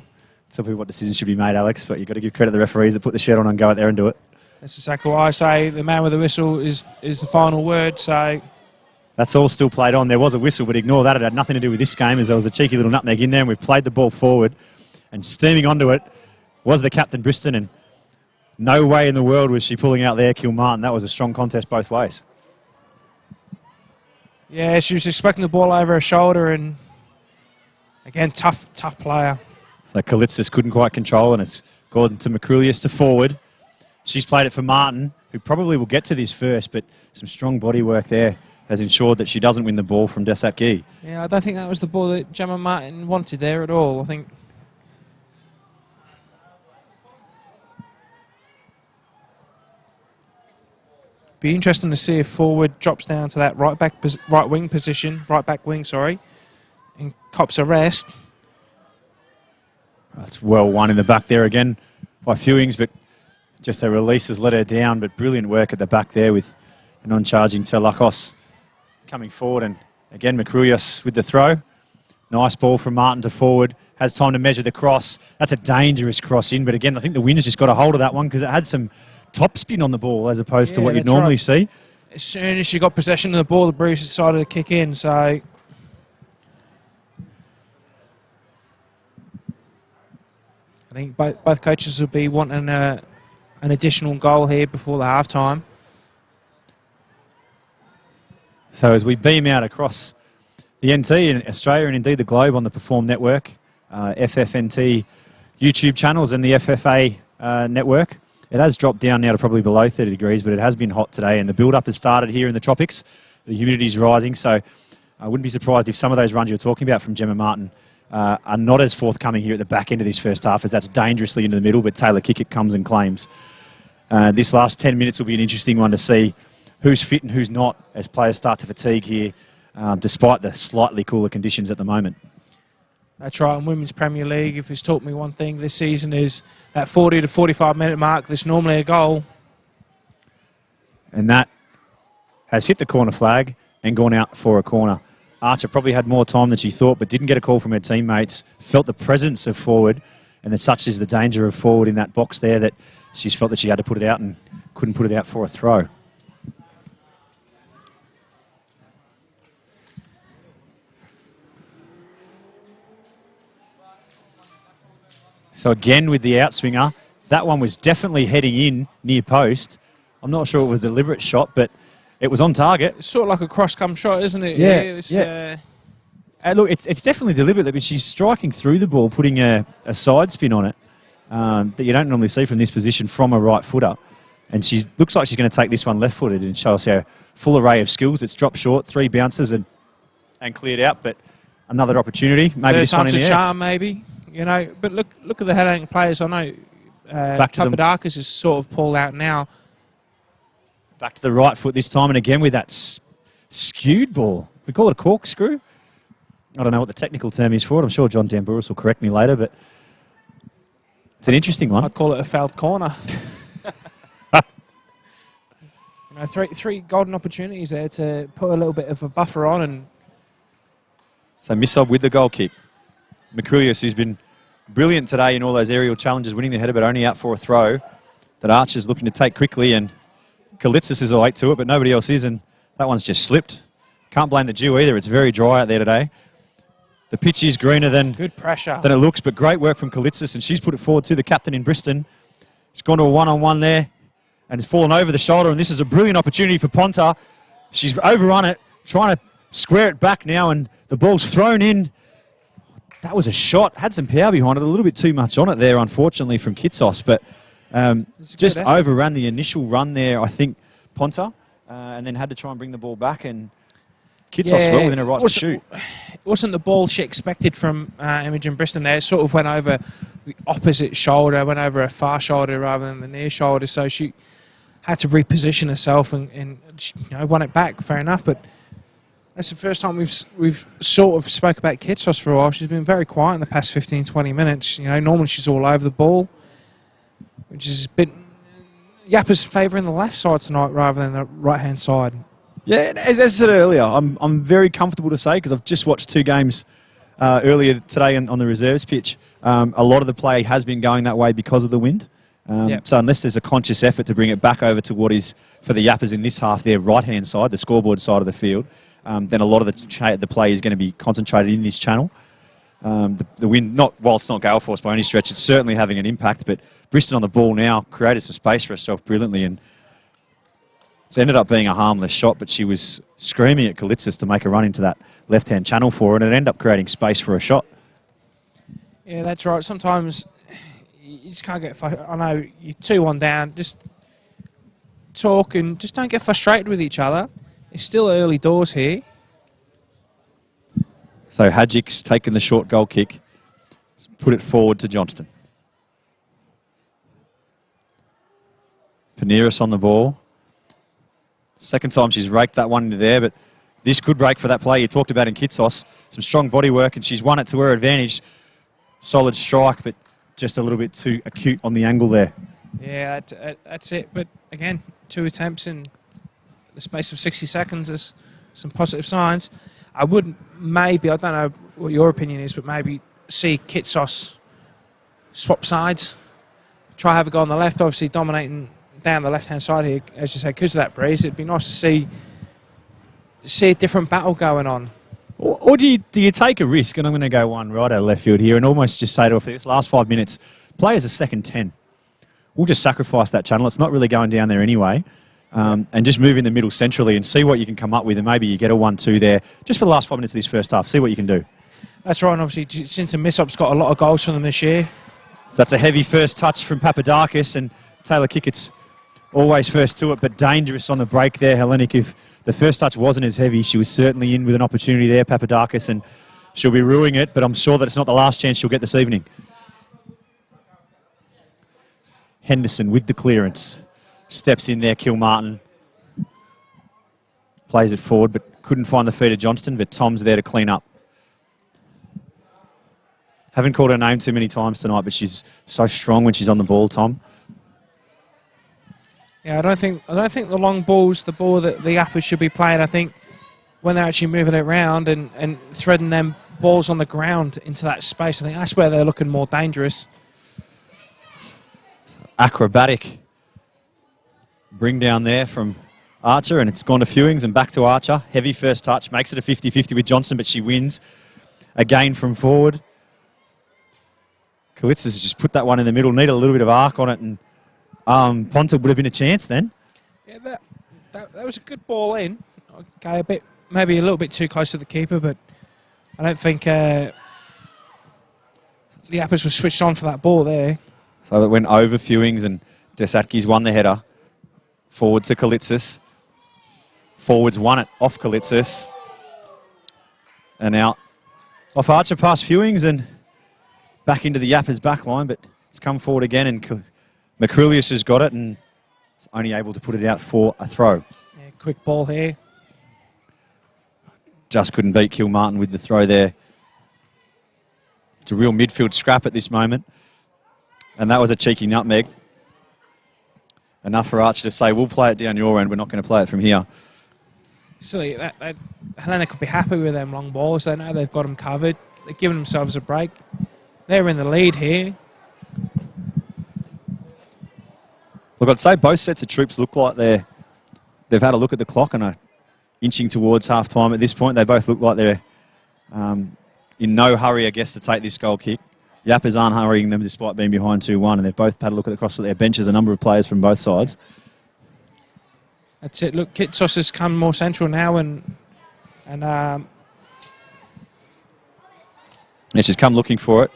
people what decisions should be made, Alex, but you've got to give credit to the referees that put the shirt on and go out there and do it. That's exactly what I say. The man with the whistle is the final word, so... That's all still played on. There was a whistle, but ignore that. It had nothing to do with this game, as there was a cheeky little nutmeg in there, and we've played the ball forward. And steaming onto it was the captain, Briston, and no way in the world was she pulling out there, Kilmartin. That was a strong contest both ways. Yeah, she was expecting the ball over her shoulder, and again, tough player. So Kalitzis couldn't quite control, and it's gone to Mercurius to forward. She's played it for Martin, who probably will get to this first, but some strong body work there has ensured that she doesn't win the ball from Desat Gee. Yeah, I don't think that was the ball that Gemma Martin wanted there at all. I think be interesting to see if forward drops down to that right back wing, and cops a rest. That's well won in the back there again by Fewings, but just her release has let her down. But brilliant work at the back there with a non-charging Telakos coming forward, and again Makruyas with the throw. Nice ball from Martin to forward. Has time to measure the cross. That's a dangerous cross in, but again I think the winner's just got a hold of that one because it had some top spin on the ball as opposed to what you'd normally see. As soon as she got possession of the ball, the Bruce decided to kick in. So I think both coaches will be wanting an additional goal here before the half-time. So as we beam out across the NT in Australia and indeed the globe on the Perform Network, FFNT YouTube channels and the FFA network, it has dropped down now to probably below 30 degrees, but it has been hot today and the build-up has started here in the tropics. The humidity's rising, so I wouldn't be surprised if some of those runs you're talking about from Gemma Martin are not as forthcoming here at the back end of this first half, as that's dangerously into the middle, but Taylor Kickett comes and claims. This last 10 minutes will be an interesting one to see who's fit and who's not as players start to fatigue here, despite the slightly cooler conditions at the moment. That's right, in Women's Premier League, if it's taught me one thing this season is that 40 to 45 minute mark, there's normally a goal. And that has hit the corner flag and gone out for a corner. Archer probably had more time than she thought, but didn't get a call from her teammates, felt the presence of forward, and that such is the danger of forward in that box there that she's felt that she had to put it out and couldn't put it out for a throw. So again with the outswinger, that one was definitely heading in near post. I'm not sure it was a deliberate shot, but it was on target. It's sort of like a cross-come shot, isn't it? Yeah. Look, it's definitely deliberate, but she's striking through the ball, putting a side spin on it that you don't normally see from this position from a right footer. And she looks like she's going to take this one left-footed and show us her full array of skills. It's dropped short, 3 bounces and cleared out, but another opportunity. Maybe this one in the air. Charm, maybe. You know, but look at the Hellenic players. I know Papadakis is sort of pulled out now. Back to the right foot this time, and again with that skewed ball. We call it a corkscrew. I don't know what the technical term is for it. I'm sure John Damburis will correct me later, but it's an interesting one. I'd call it a fouled corner. You know, three golden opportunities there to put a little bit of a buffer on. And so Missob with the goal kick. Makruyas, who's been brilliant today in all those aerial challenges, winning the header, but only out for a throw that Archer's looking to take quickly, and Kalitzis is late to it, but nobody else is, and that one's just slipped. Can't blame the dew either. It's very dry out there today. The pitch is greener than good pressure than it looks, but great work from Kalitzis, and she's put it forward to the captain in Briston. She's gone to a one-on-one there, and it's fallen over the shoulder, and this is a brilliant opportunity for Ponta. She's overrun it, trying to square it back now, and the ball's thrown in. That was a shot. Had some power behind it. A little bit too much on it there, unfortunately, from Kitsos. But just overran the initial run there, I think, Ponta, and then had to try and bring the ball back. And Kitsos well within her rights to shoot. It wasn't the ball she expected from Imogen Briston there. It sort of went over the opposite shoulder, went over her far shoulder rather than the near shoulder. So she had to reposition herself and won it back. Fair enough, but that's the first time we've sort of spoke about Kitsos for a while. She's been very quiet in the past 15, 20 minutes. You know, normally she's all over the ball, which is a bit Yapas favouring the left side tonight rather than the right-hand side. Yeah, and as I said earlier, I'm very comfortable to say, because I've just watched 2 games earlier today on the reserves pitch. A lot of the play has been going that way because of the wind. So unless there's a conscious effort to bring it back over to what is, for the Yappers in this half, their right-hand side, the scoreboard side of the field, then a lot of the play is going to be concentrated in this channel. The wind, whilst not gale force by any stretch, it's certainly having an impact, but Briston on the ball now created some space for herself brilliantly, and it's ended up being a harmless shot, but she was screaming at Kalitzis to make a run into that left-hand channel for her, and it ended up creating space for a shot. Yeah, that's right. Sometimes you just can't get... I know you're 2-1 down. Just talk and just don't get frustrated with each other. It's still early doors here. So Hadjik's taken the short goal kick. Put it forward to Johnston. Paneris on the ball. Second time she's raked that one into there, but this could break for that play you talked about in Kitsos. Some strong body work, and she's won it to her advantage. Solid strike, but just a little bit too acute on the angle there. Yeah, that's it. But again, 2 attempts in the space of 60 seconds is some positive signs. I would maybe, I don't know what your opinion is, but maybe see Kitsos swap sides. Try have a go on the left, obviously dominating down the left-hand side here, as you say, because of that breeze. It'd be nice to see a different battle going on. Or do you take a risk, and I'm going to go one right out of left field here, and almost just say to her, for this last 5 minutes, play as a second 10. We'll just sacrifice that channel. It's not really going down there anyway. And just move in the middle centrally and see what you can come up with, and maybe you get a 1-2 there just for the last 5 minutes of this first half. See what you can do. That's right, and obviously Sinton Missop's got a lot of goals for them this year. So that's a heavy first touch from Papadakis, and Taylor Kickett's always first to it, but dangerous on the break there. Hellenic, if the first touch wasn't as heavy, she was certainly in with an opportunity there, Papadakis, and she'll be ruining it, but I'm sure that it's not the last chance she'll get this evening. Henderson with the clearance. Steps in there, Kilmartin. Plays it forward, but couldn't find the feet of Johnston, but Tom's there to clean up. Haven't called her name too many times tonight, but she's so strong when she's on the ball, Tom. Yeah, I don't think the long ball's the ball that the Yapas should be playing. I think when they're actually moving it around and threading them balls on the ground into that space, I think that's where they're looking more dangerous. Acrobatic bring down there from Archer, and it's gone to Fewings and back to Archer. Heavy first touch, makes it a 50-50 with Johnson, but she wins. Again from forward. Kalitzis just put that one in the middle, need a little bit of arc on it, and Ponta would have been a chance then. Yeah, that was a good ball in. Okay, maybe a little bit too close to the keeper, but I don't think the Yapas were switched on for that ball there. So it went over Fewings, and Desatkis won the header. Forward to Kalitzis. Forwards won it off Kalitzis. And out off Archer past Fewings and back into the Yapas back line, but it's come forward again, and Macrulius has got it and is only able to put it out for a throw. Yeah, quick ball here. Just couldn't beat Kilmartin with the throw there. It's a real midfield scrap at this moment. And that was a cheeky nutmeg. Enough for Archer to say, we'll play it down your end, we're not going to play it from here. So Hellenic could be happy with them long balls. They know they've got them covered. They're giving themselves a break. They're in the lead here. Look, I'd say both sets of troops look like they've had a look at the clock and are inching towards half-time at this point. They both look like they're in no hurry, I guess, to take this goal kick. Yapas aren't hurrying them despite being behind 2-1, and they've both had a look across at their benches, a number of players from both sides. That's it. Look, Kitsos has come more central now, and she's come looking for it,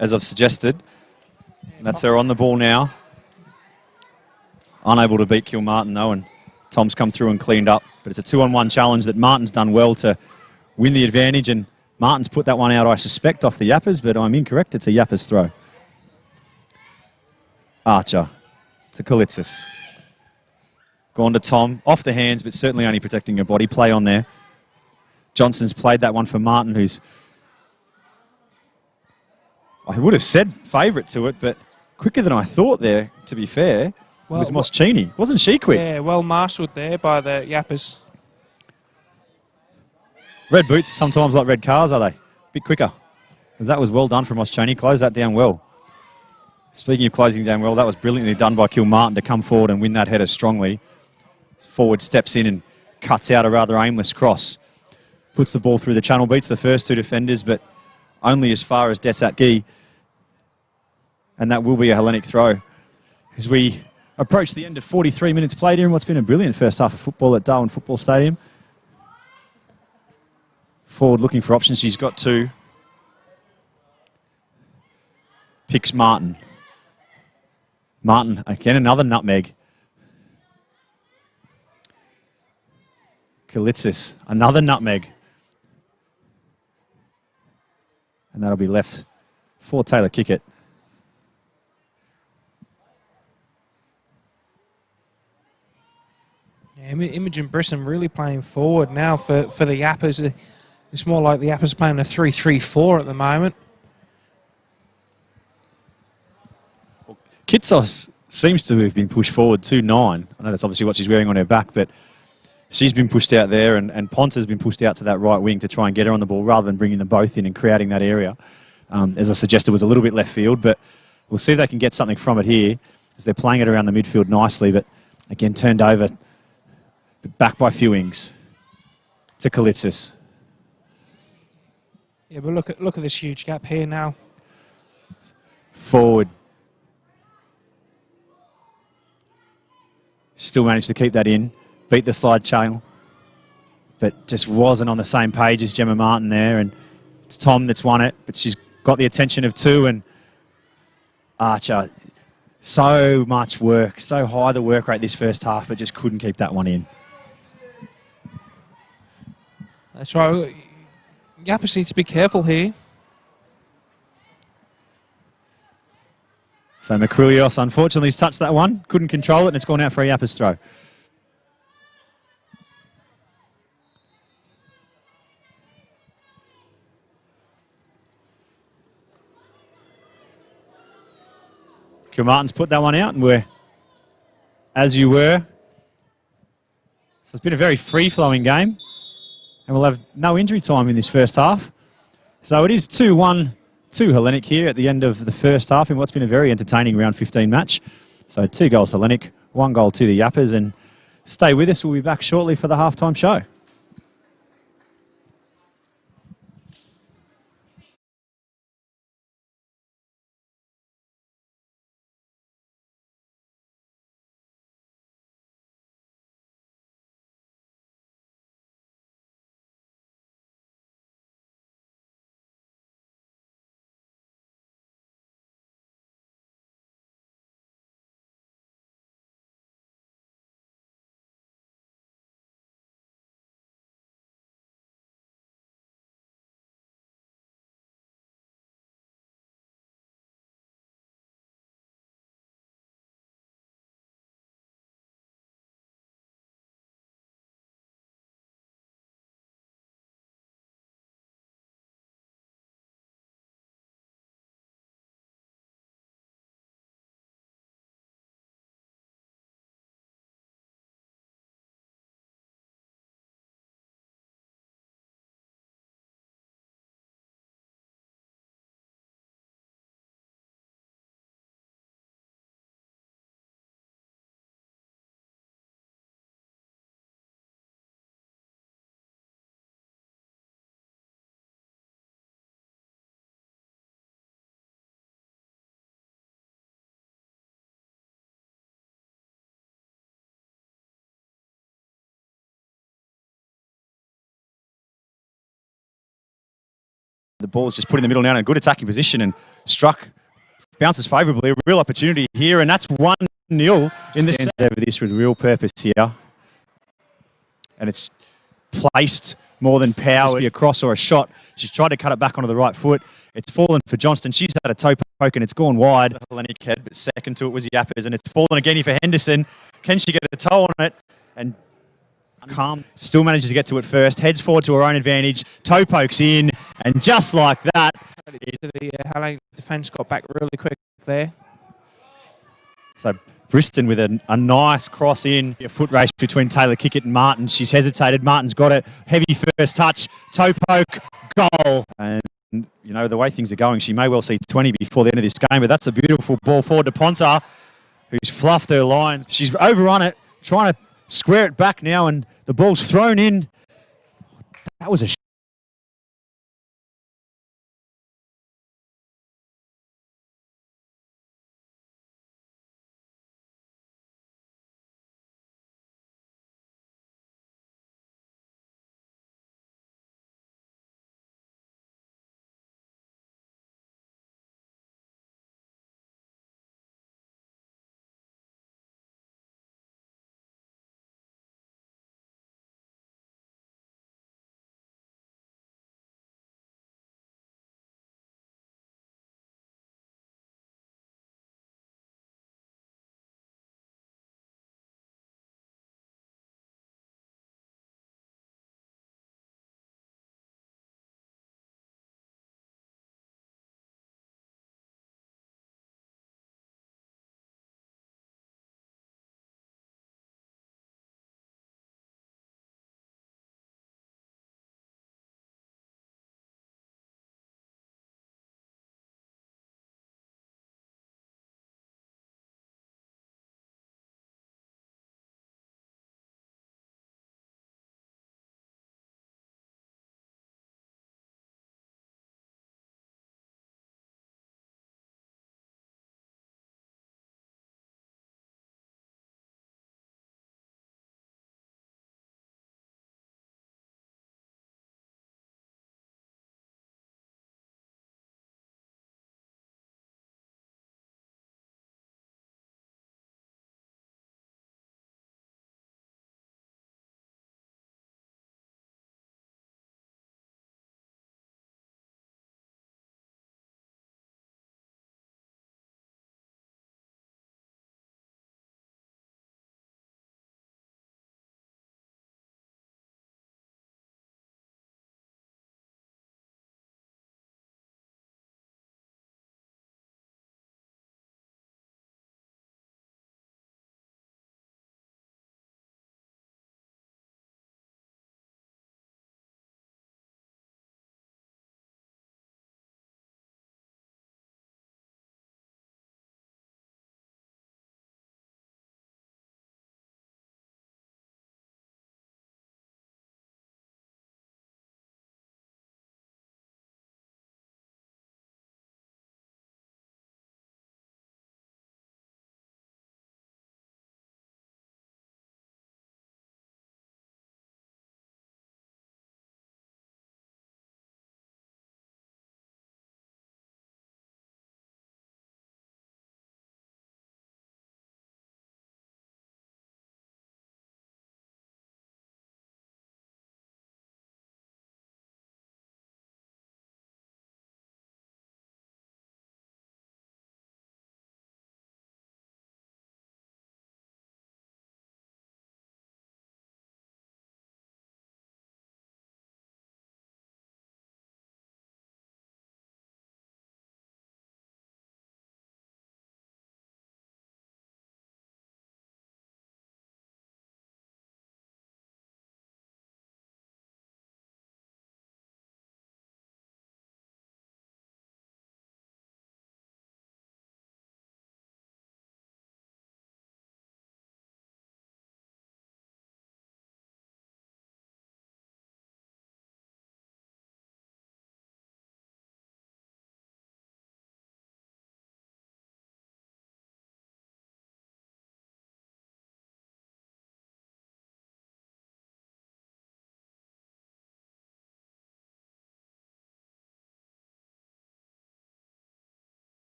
as I've suggested. And that's her on the ball now. Unable to beat Kilmartin, though, and Tom's come through and cleaned up. But it's a 2-on-1 challenge that Martin's done well to win the advantage, and Martin's put that one out, I suspect, off the Yapas, but I'm incorrect. It's a Yapas throw. Archer to Kalitzis. Gone to Tom. Off the hands, but certainly only protecting her body. Play on there. Johnson's played that one for Martin, who's... I would have said favourite to it, but quicker than I thought there, to be fair. Well, it was Moschini. Wasn't she quick? Yeah, well marshalled there by the Yapas. Red boots are sometimes like red cars, are they? A bit quicker. Because that was well done from Moschini. Closed that down well. Speaking of closing down well, that was brilliantly done by Kilmartin to come forward and win that header strongly. Forward steps in and cuts out a rather aimless cross. Puts the ball through the channel, beats the first two defenders, but only as far as Desatkis. And that will be a Hellenic throw. As we approach the end of 43 minutes played here in what's been a brilliant first half of football at Darwin Football Stadium. Forward looking for options. She's got two. Picks Martin. Martin, again, another nutmeg. Kalitzis, another nutmeg. And that'll be left for Taylor Kickett. Yeah, Imogen Brisson really playing forward now for the Yapas. It's more like the Yapas playing a 3-3-4 at the moment. Kitsos seems to have been pushed forward to 9. I know that's obviously what she's wearing on her back, but she's been pushed out there, and Ponce has been pushed out to that right wing to try and get her on the ball rather than bringing them both in and creating that area. As I suggested, was a little bit left field, but we'll see if they can get something from it here as they're playing it around the midfield nicely, but again turned over, back by Fewings to Kalitzis. Yeah, but look at this huge gap here now. Forward. Still managed to keep that in, beat the slide channel, but just wasn't on the same page as Gemma Martin there, and it's Tom that's won it, but she's got the attention of 2, and Archer, so much work, so high the work rate this first half, but just couldn't keep that one in. That's right. Yapas needs to be careful here. So Macrulios, unfortunately, has touched that one, couldn't control it, and it's gone out for a Yapas throw. Martin's put that one out, and we're as you were. So it's been a very free-flowing game, and we'll have no injury time in this first half. So it is 2-1 to Hellenic here at the end of the first half in what's been a very entertaining round 15 match. So 2 goals Hellenic, 1 goal to the Yapas, and stay with us. We'll be back shortly for the halftime show. The ball's just put in the middle now in a good attacking position and struck, bounces favourably. A real opportunity here, and that's 1-0 in the stands over this with real purpose here. And it's placed more than power, be a cross or a shot. She's tried to cut it back onto the right foot. It's fallen for Johnston. She's had a toe poke and it's gone wide. Hellenic head, but second to it was Yapas, and it's fallen again for Henderson. Can she get a toe on it? And calm, still manages to get to it first, heads forward to her own advantage, toe pokes in, and just like that, the Hellenic defence got back really quick there. So Briston with a nice cross in, a foot race between Taylor Kickett and Martin. She's hesitated, Martin's got it, heavy first touch, toe poke, goal. And you know, the way things are going, she may well see 20 before the end of this game, but that's a beautiful ball forward to Ponta, who's fluffed her lines. She's overrun it, trying to square it back now, and the ball's thrown in. That was a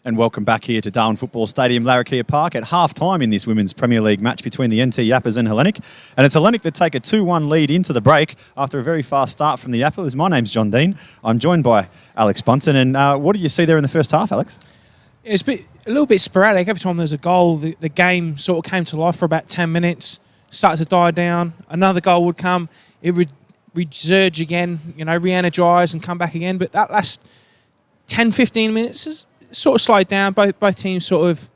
And welcome back here to Darwin Football Stadium, Larrakia Park, at half-time in this Women's Premier League match between the NT Yapas and Hellenic. And it's Hellenic that take a 2-1 lead into the break after a very fast start from the Yapas. My name's John Dean. I'm joined by Alex Bunton. And what did you see there in the first half, Alex? It's a little bit sporadic. Every time there's a goal, the game sort of came to life for about 10 minutes, started to die down. Another goal would come. It would resurge again, re-energise and come back again. But that last 10, 15 minutes is sort of slowed down. Both teams sort of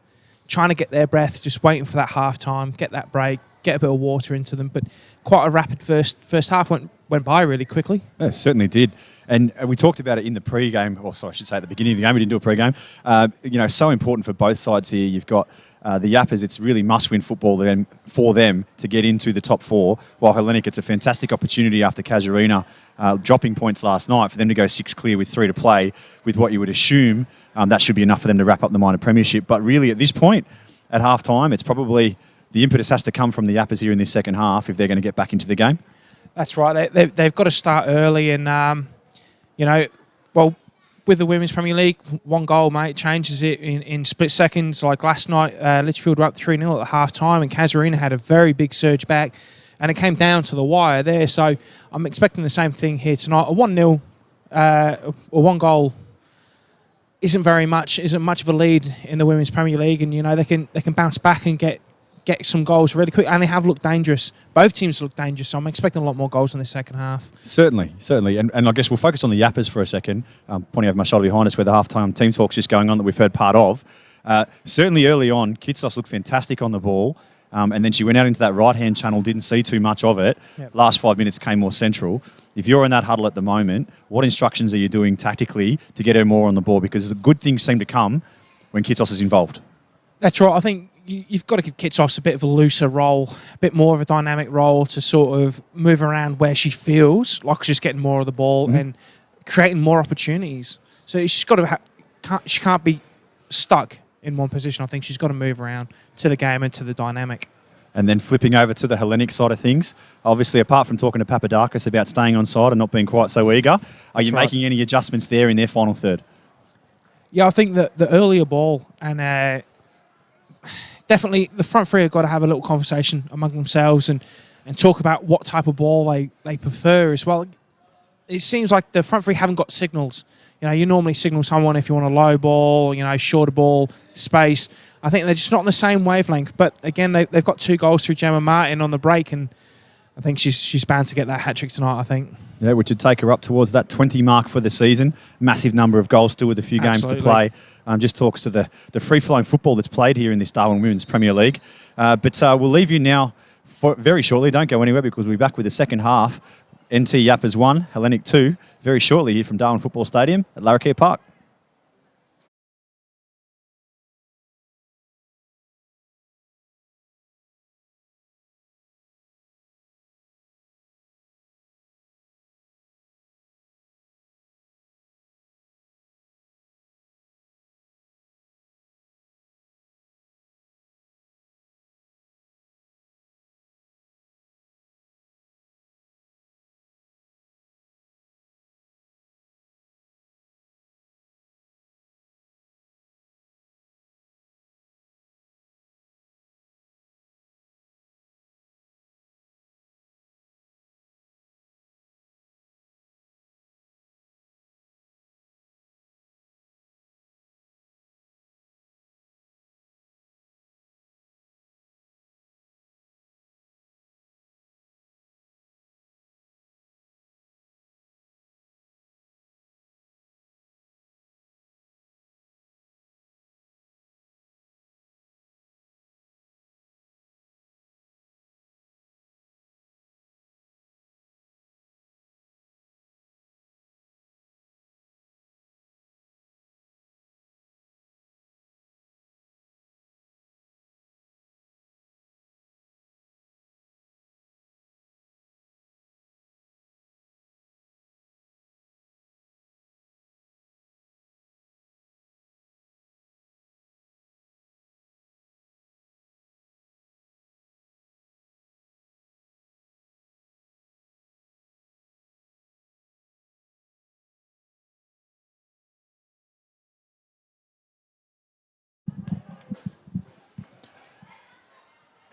trying to get their breath, just waiting for that half time, get that break, get a bit of water into them. But quite a rapid first half went by really quickly. Yeah, it certainly did. And we talked about it in the pre-game, or sorry, I should say at the beginning of the game. We didn't do a pre-game. So important for both sides here. You've got the Yapas, it's really must-win football then for them to get into the top four, while Hellenic, it's a fantastic opportunity after Casuarina dropping points last night for them to go 6 clear with 3 to play, with what you would assume that should be enough for them to wrap up the minor premiership. But really, at this point, at half-time, it's probably the impetus has to come from the Yapas here in this second half if they're going to get back into the game. That's right. They've got to start early and, with the Women's Premier League, one goal, mate, changes it in split seconds. Like last night, Midfield were up 3-0 at the half-time and Casuarina had a very big surge back and it came down to the wire there. So I'm expecting the same thing here tonight. A 1-0 or one goal isn't much of a lead in the Women's Premier League, and they can bounce back and get some goals really quick, and they have looked dangerous. Both teams look dangerous, so I'm expecting a lot more goals in the second half. Certainly. And I guess we'll focus on the Yapas for a second, pointing over my shoulder behind us where the half-time team talk's just going on that we've heard part of. Certainly early on, Kitsos looked fantastic on the ball, and then she went out into that right-hand channel, didn't see too much of it. Yep. Last 5 minutes came more central. If you're in that huddle at the moment, what instructions are you doing tactically to get her more on the ball? Because the good things seem to come when Kitsos is involved. That's right. I think you've got to give Kitsos a bit of a looser role, a bit more of a dynamic role to sort of move around where she feels like she's getting more of the ball and creating more opportunities. So she's got to she can't be stuck in one position. I think she's got to move around to the game and to the dynamic. And then flipping over to the Hellenic side of things, obviously apart from talking to Papadakis about staying on side and not being quite so eager, are you making any adjustments there in their final third? Yeah, I think that the earlier ball and definitely the front three have got to have a little conversation among themselves and talk about what type of ball they prefer as well. It seems like the front three haven't got signals. You normally signal someone if you want a low ball, shorter ball, space. I think they're just not on the same wavelength. But again, they've got 2 goals through Gemma Martin on the break, and I think she's bound to get that hat-trick tonight, I think. Yeah, which would take her up towards that 20 mark for the season. Massive number of goals still with a few games to play. Just talks to the free-flowing football that's played here in this Darwin Women's Premier League. But we'll leave you now for very shortly. Don't go anywhere because we'll be back with the second half. NT Yapas 1, Hellenic 2, very shortly here from Darwin Football Stadium at Larrakia Park.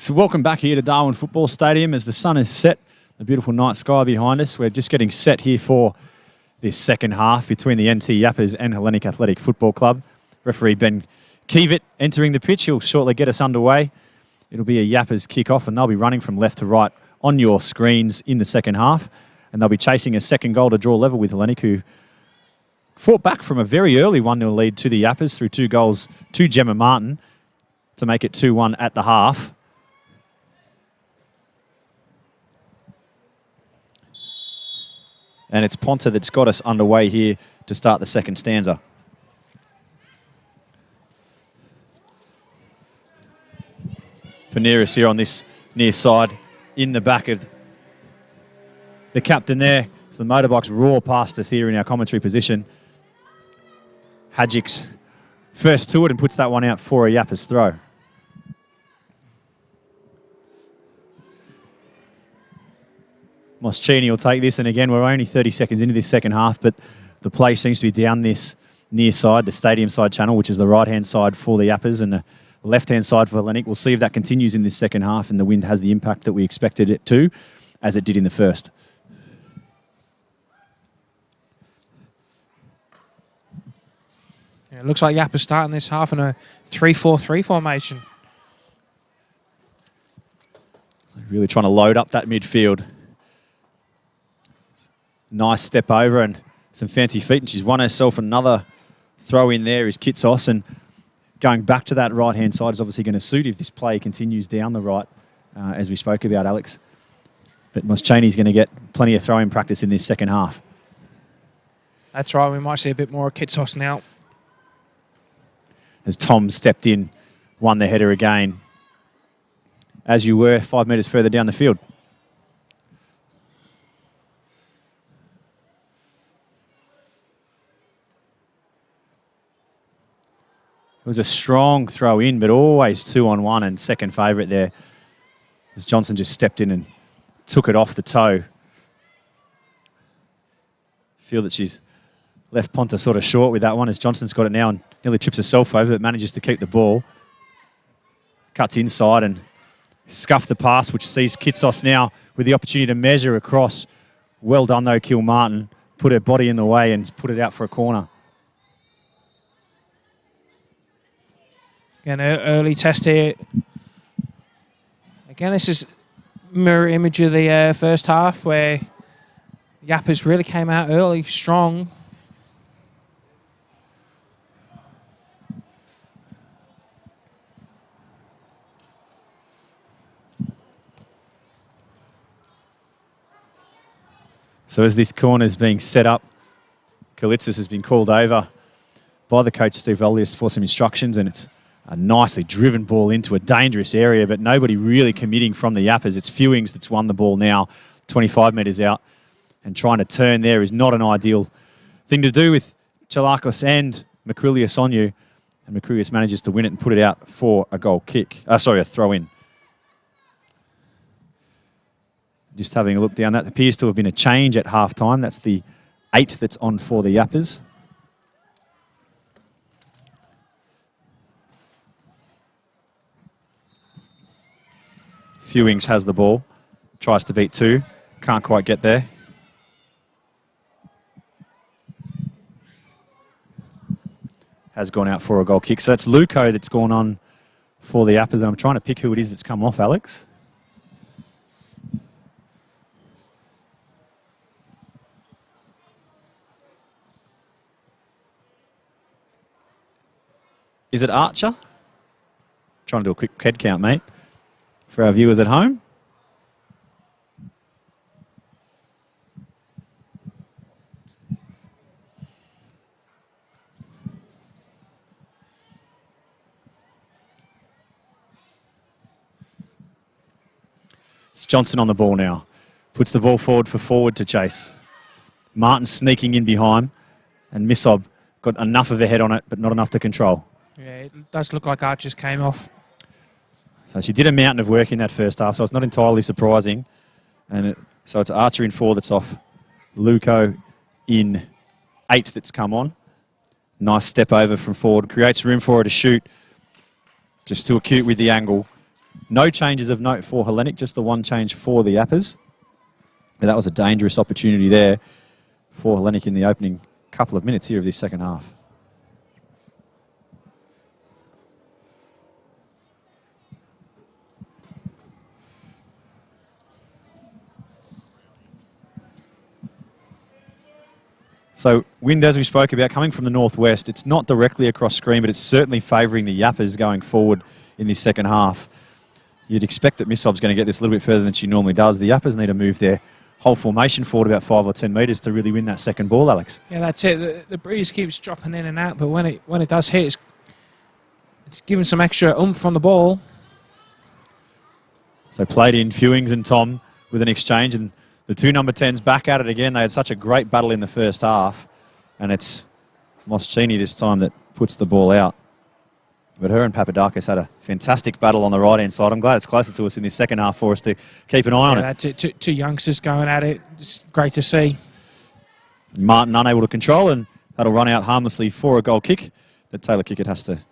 So welcome back here to Darwin Football Stadium as the sun is set. The beautiful night sky behind us. We're just getting set here for this second half between the NT Yapas and Hellenic Athletic Football Club. Referee Ben Kiewit entering the pitch. He'll shortly get us underway. It'll be a Yapas kick-off and they'll be running from left to right on your screens in the second half. And they'll be chasing a second goal to draw level with Hellenic, who fought back from a very early 1-0 lead to the Yapas through 2 goals to Gemma Martin to make it 2-1 at the half. And it's Ponta that's got us underway here to start the second stanza. Paneras here on this near side in the back of the captain there. So the motorbikes roar past us here in our commentary position. Hadjik's first to it and puts that one out for a Yapas throw. Moschini will take this, and again, we're only 30 seconds into this second half, but the play seems to be down this near side, the stadium side channel, which is the right-hand side for the Yapas, and the left-hand side for Hellenic. We'll see if that continues in this second half and the wind has the impact that we expected it to, as it did in the first. Yeah, it looks like Yapas starting this half in a 3-4-3 formation. Really trying to load up that midfield. Nice step over and some fancy feet, and she's won herself another throw in there is Kitsos, and going back to that right-hand side is obviously going to suit if this play continues down the right, as we spoke about, Alex. But Moschini's going to get plenty of throw-in practice in this second half. That's right, we might see a bit more of Kitsos now. As Tom stepped in, won the header again, as you were 5 metres further down the field. It was a strong throw in, but always 2-on-1 and second favourite there. As Johnson just stepped in and took it off the toe. Feel that she's left Ponta sort of short with that one as Johnson's got it now and nearly trips herself over, but manages to keep the ball. Cuts inside and scuffed the pass, which sees Kitsos now with the opportunity to measure across. Well done though, Kilmartin. Put her body in the way and put it out for a corner. Again, an early test here. Again, this is mirror image of the first half where Yapas really came out early, strong. So as this corner is being set up, Kalitsis has been called over by the coach, Steve Valius, for some instructions, and it's a nicely driven ball into a dangerous area, but nobody really committing from the Yapas. It's Fewings that's won the ball now, 25 metres out, and trying to turn there is not an ideal thing to do with Chalakos and Makrulius on you, and Makrulius manages to win it and put it out for a goal kick. A throw in. Just having a look down, that appears to have been a change at half-time. That's the 8 that's on for the Yapas. Fewings has the ball, tries to beat 2, can't quite get there. Has gone out for a goal kick. So that's Luco that's gone on for the Yapas. I'm trying to pick who it is that's come off, Alex. Is it Archer? Trying to do a quick head count, mate, for our viewers at home. It's Johnson on the ball now. Puts the ball forward for forward to chase. Martin sneaking in behind, and Misob got enough of a head on it, but not enough to control. Yeah, it does look like Archers came off. So she did a mountain of work in that first half, so it's not entirely surprising. And so it's Archer in 4 that's off. Luco in 8 that's come on. Nice step over from forward. Creates room for her to shoot. Just too acute with the angle. No changes of note for Hellenic, just the one change for the Yapas. But that was a dangerous opportunity there for Hellenic in the opening couple of minutes here of this second half. So wind, as we spoke about, coming from the northwest, it's not directly across screen, but it's certainly favouring the Yapas going forward in this second half. You'd expect that Missob's going to get this a little bit further than she normally does. The Yapas need to move their whole formation forward about 5 or 10 metres to really win that second ball, Alex. Yeah, that's it. The breeze keeps dropping in and out, but when it does hit, it's giving some extra oomph on the ball. So played in Fewings and Tom with an exchange, and the two number 10s back at it again. They had such a great battle in the first half, and it's Moschini this time that puts the ball out. But her and Papadakis had a fantastic battle on the right-hand side. I'm glad it's closer to us in this second half for us to keep an eye on it. That's it. Two youngsters going at it. It's great to see. Martin unable to control, and that'll run out harmlessly for a goal kick that Taylor Kickett has to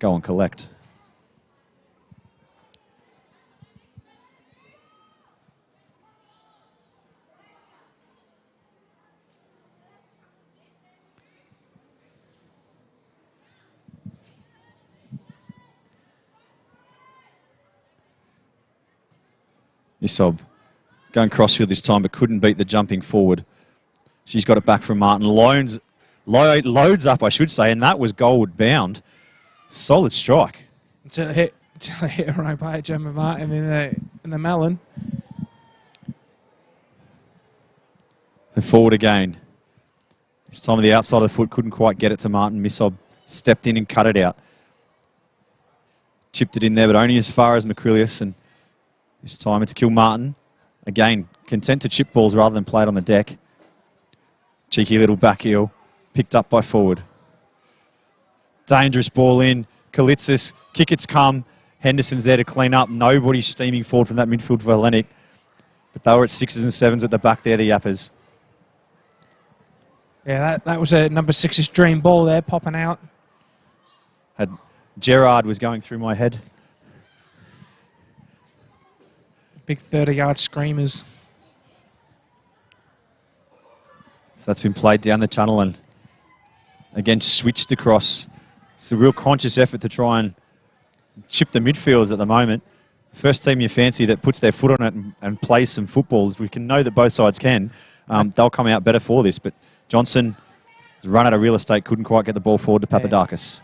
go and collect. Missob going crossfield this time, but couldn't beat the jumping forward. She's got it back from Martin. Loads up, I should say, and that was goalward bound. Solid strike. Until it hit a right by Gemma Martin in the melon. And forward again. This time on the outside of the foot, couldn't quite get it to Martin. Missob stepped in and cut it out. Chipped it in there, but only as far as Macrillius, and this time it's Kilmartin. Again, content to chip balls rather than play it on the deck. Cheeky little back heel, picked up by forward. Dangerous ball in. Kalitzis, Kickett's come. Henderson's there to clean up. Nobody's steaming forward from that midfield for Hellenic. But they were at 6s and 7s at the back there, the Yappers. Yeah, that was a number 6's dream ball there, popping out. Gerard was going through my head. Big 30-yard screamers. So that's been played down the channel and again switched across. It's a real conscious effort to try and chip the midfielders at the moment. First team you fancy that puts their foot on it and plays some footballs. We can know that both sides can. They'll come out better for this. But Johnson has run out of real estate, couldn't quite get the ball forward to Papadakis.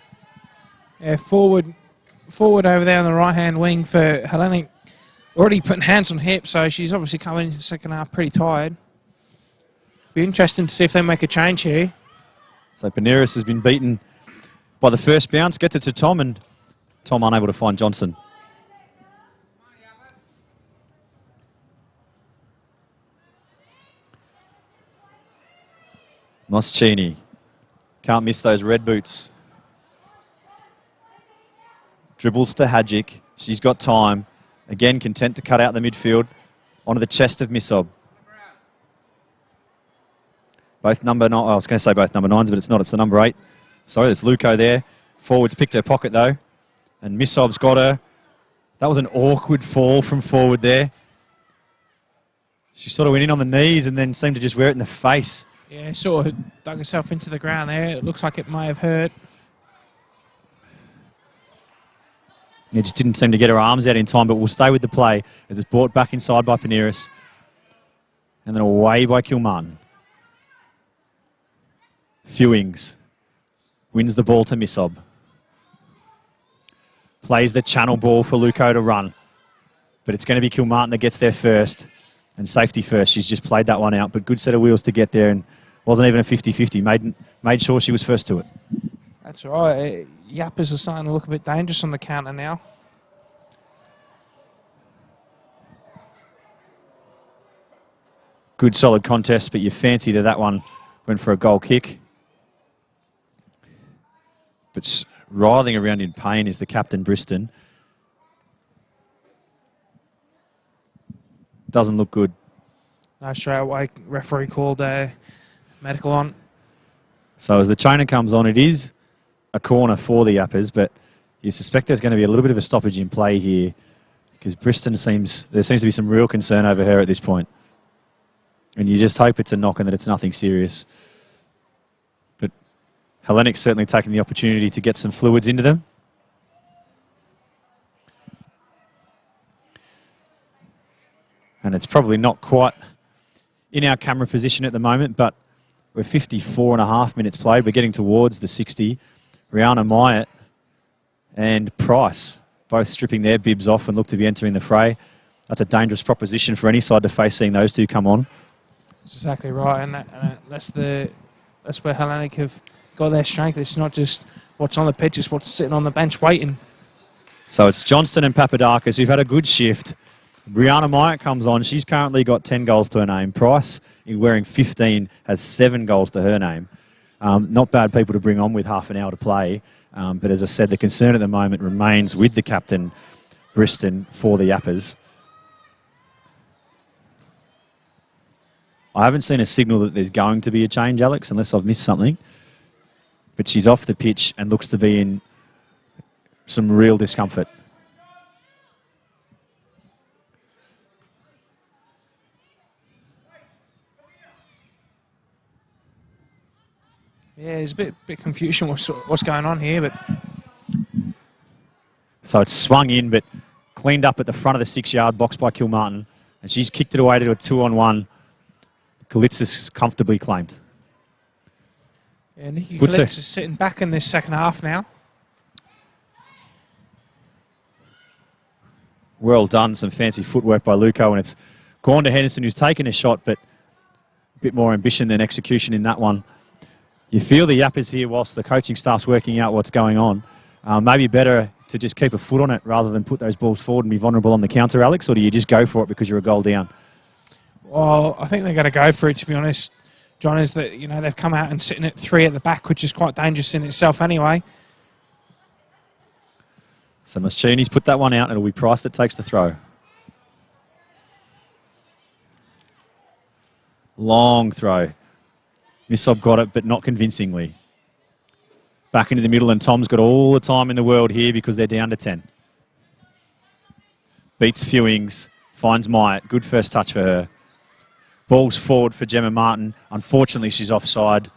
Yeah, forward over there on the right-hand wing for Hellenic. Already putting hands on hips, so she's obviously coming into the second half pretty tired. Be interesting to see if they make a change here. So Paneris has been beaten by the first bounce, gets it to Tom, and Tom unable to find Johnson. Moschini. Can't miss those red boots. Dribbles to Hadjic. She's got time. Again, content to cut out the midfield onto the chest of Missob. Both number 9. I was going to say both number 9s, but it's not. It's the number 8. Sorry, there's Luco there. Forward's picked her pocket, though. And Missob's got her. That was an awkward fall from forward there. She sort of went in on the knees and then seemed to just wear it in the face. Yeah, sort of dug herself into the ground there. It looks like it may have hurt. It just didn't seem to get her arms out in time, but we'll stay with the play as it's brought back inside by Paneris. And then away by Kilmartin. Fewings wins the ball to Missob. Plays the channel ball for Luco to run. But it's going to be Kilmartin that gets there first. And safety first. She's just played that one out, but good set of wheels to get there and wasn't even a 50-50. Made sure she was first to it. That's right. Yappers are starting to look a bit dangerous on the counter now. Good solid contest, but you fancy that one went for a goal kick. But writhing around in pain is the captain, Briston. Doesn't look good. No, straight away, referee called medical on. So as the trainer comes on, it is a corner for the Yappers, but you suspect there's going to be a little bit of a stoppage in play here Because there seems to be some real concern over her at this point. And you just hope it's a knock and that it's nothing serious. But Hellenic's certainly taken the opportunity to get some fluids into them. And it's probably not quite in our camera position at the moment, but we're 54.5 minutes played. We're getting towards the 60. Rihanna Myatt and Price both stripping their bibs off and look to be entering the fray. That's a dangerous proposition for any side to face, seeing those two come on. That's exactly right, and that's where Hellenic have got their strength. It's not just what's on the pitch, it's what's sitting on the bench waiting. So it's Johnston and Papadakis who've had a good shift. Brianna Myatt comes on. She's currently got 10 goals to her name. Price, wearing 15, has 7 goals to her name. Not bad people to bring on with half an hour to play. But as I said, the concern at the moment remains with the captain, Briston, for the Yapas. I haven't seen a signal that there's going to be a change, Alex, unless I've missed something. But she's off the pitch and looks to be in some real discomfort. Yeah, there's a bit confusion what's going on here, but so it's swung in, but cleaned up at the front of the 6-yard box by Kilmartin, and she's kicked it away to a 2-on-1. Kalitzis comfortably claimed. Yeah, Nikki Kalitzis is sitting back in this second half now. Well done, some fancy footwork by Luco, and it's gone to Henderson, who's taken a shot, but a bit more ambition than execution in that one. You feel the Yappers here whilst the coaching staff's working out what's going on. Maybe better to just keep a foot on it rather than put those balls forward and be vulnerable on the counter, Alex, or do you just go for it because you're a goal down? Well, I think they're going to go for it, to be honest, John, is that, you know, they've come out and sitting at 3 at the back, which is quite dangerous in itself anyway. So Maschini's put that one out, and it'll be Price that takes the throw. Long throw. Missob got it, but not convincingly. Back into the middle, and Tom's got all the time in the world here because they're down to 10. Beats Fewings, finds Myatt. Good first touch for her. Ball's forward for Gemma Martin. Unfortunately, she's offside.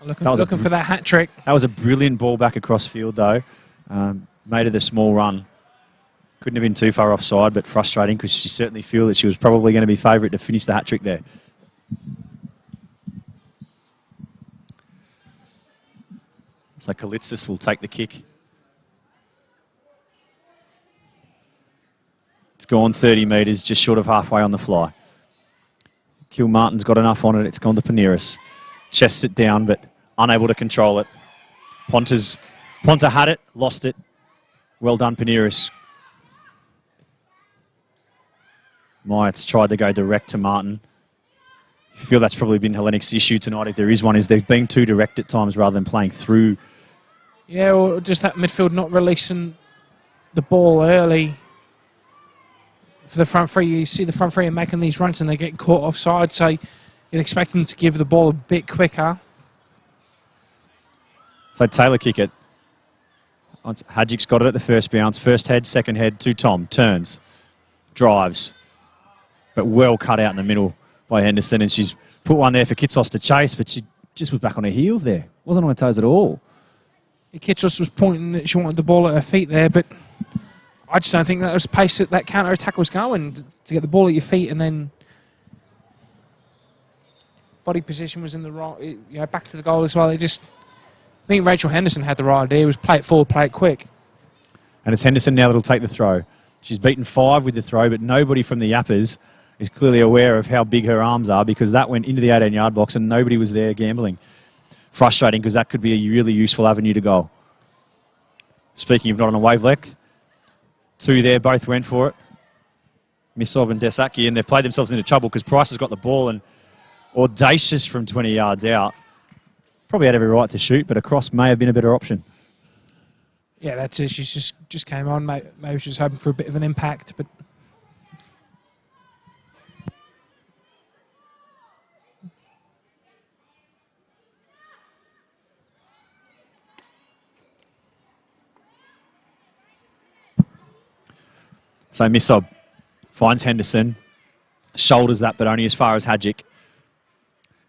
Looking for that hat trick. That was a brilliant ball back across field, though. Made her the small run. Couldn't have been too far offside, but frustrating because she certainly feel that she was probably going to be favourite to finish the hat trick there. So Kalitzis will take the kick. It's gone 30 metres, just short of halfway on the fly. Kilmartin's got enough on it. It's gone to Paneris. Chests it down, but unable to control it. Ponta had it, lost it. Well done, Paneris. Myatt's tried to go direct to Martin. I feel that's probably been Hellenic's issue tonight, if there is one, is they've been too direct at times rather than playing through. Yeah, or just that midfield not releasing the ball early for the front three. You see the front three are making these runs and they get caught offside, so you'd expect them to give the ball a bit quicker. So Taylor kick it. Hadjik's got it at the first bounce. First head, second head to Tom. Turns. Drives. But well cut out in the middle by Henderson, and she's put one there for Kitsos to chase, but she just was back on her heels there. Wasn't on her toes at all. Kitsos was pointing that she wanted the ball at her feet there, but I just don't think that was the pace that counter-attack was going, to get the ball at your feet and then body position was in the right, you know, back to the goal as well. I think Rachel Henderson had the right idea. It was play it forward, play it quick. And it's Henderson now that'll take the throw. She's beaten 5 with the throw, but nobody from the Yappers is clearly aware of how big her arms are because that went into the 18-yard box and nobody was there gambling. Frustrating because that could be a really useful avenue to goal. Speaking of not on a wavelength, 2 there, both went for it. Misov and Desaki, and they've played themselves into trouble because Price has got the ball and audacious from 20 yards out. Probably had every right to shoot, but a cross may have been a better option. Yeah, that's it. She just came on. Maybe she was hoping for a bit of an impact, but So Misob finds Henderson, shoulders that, but only as far as Hadjic.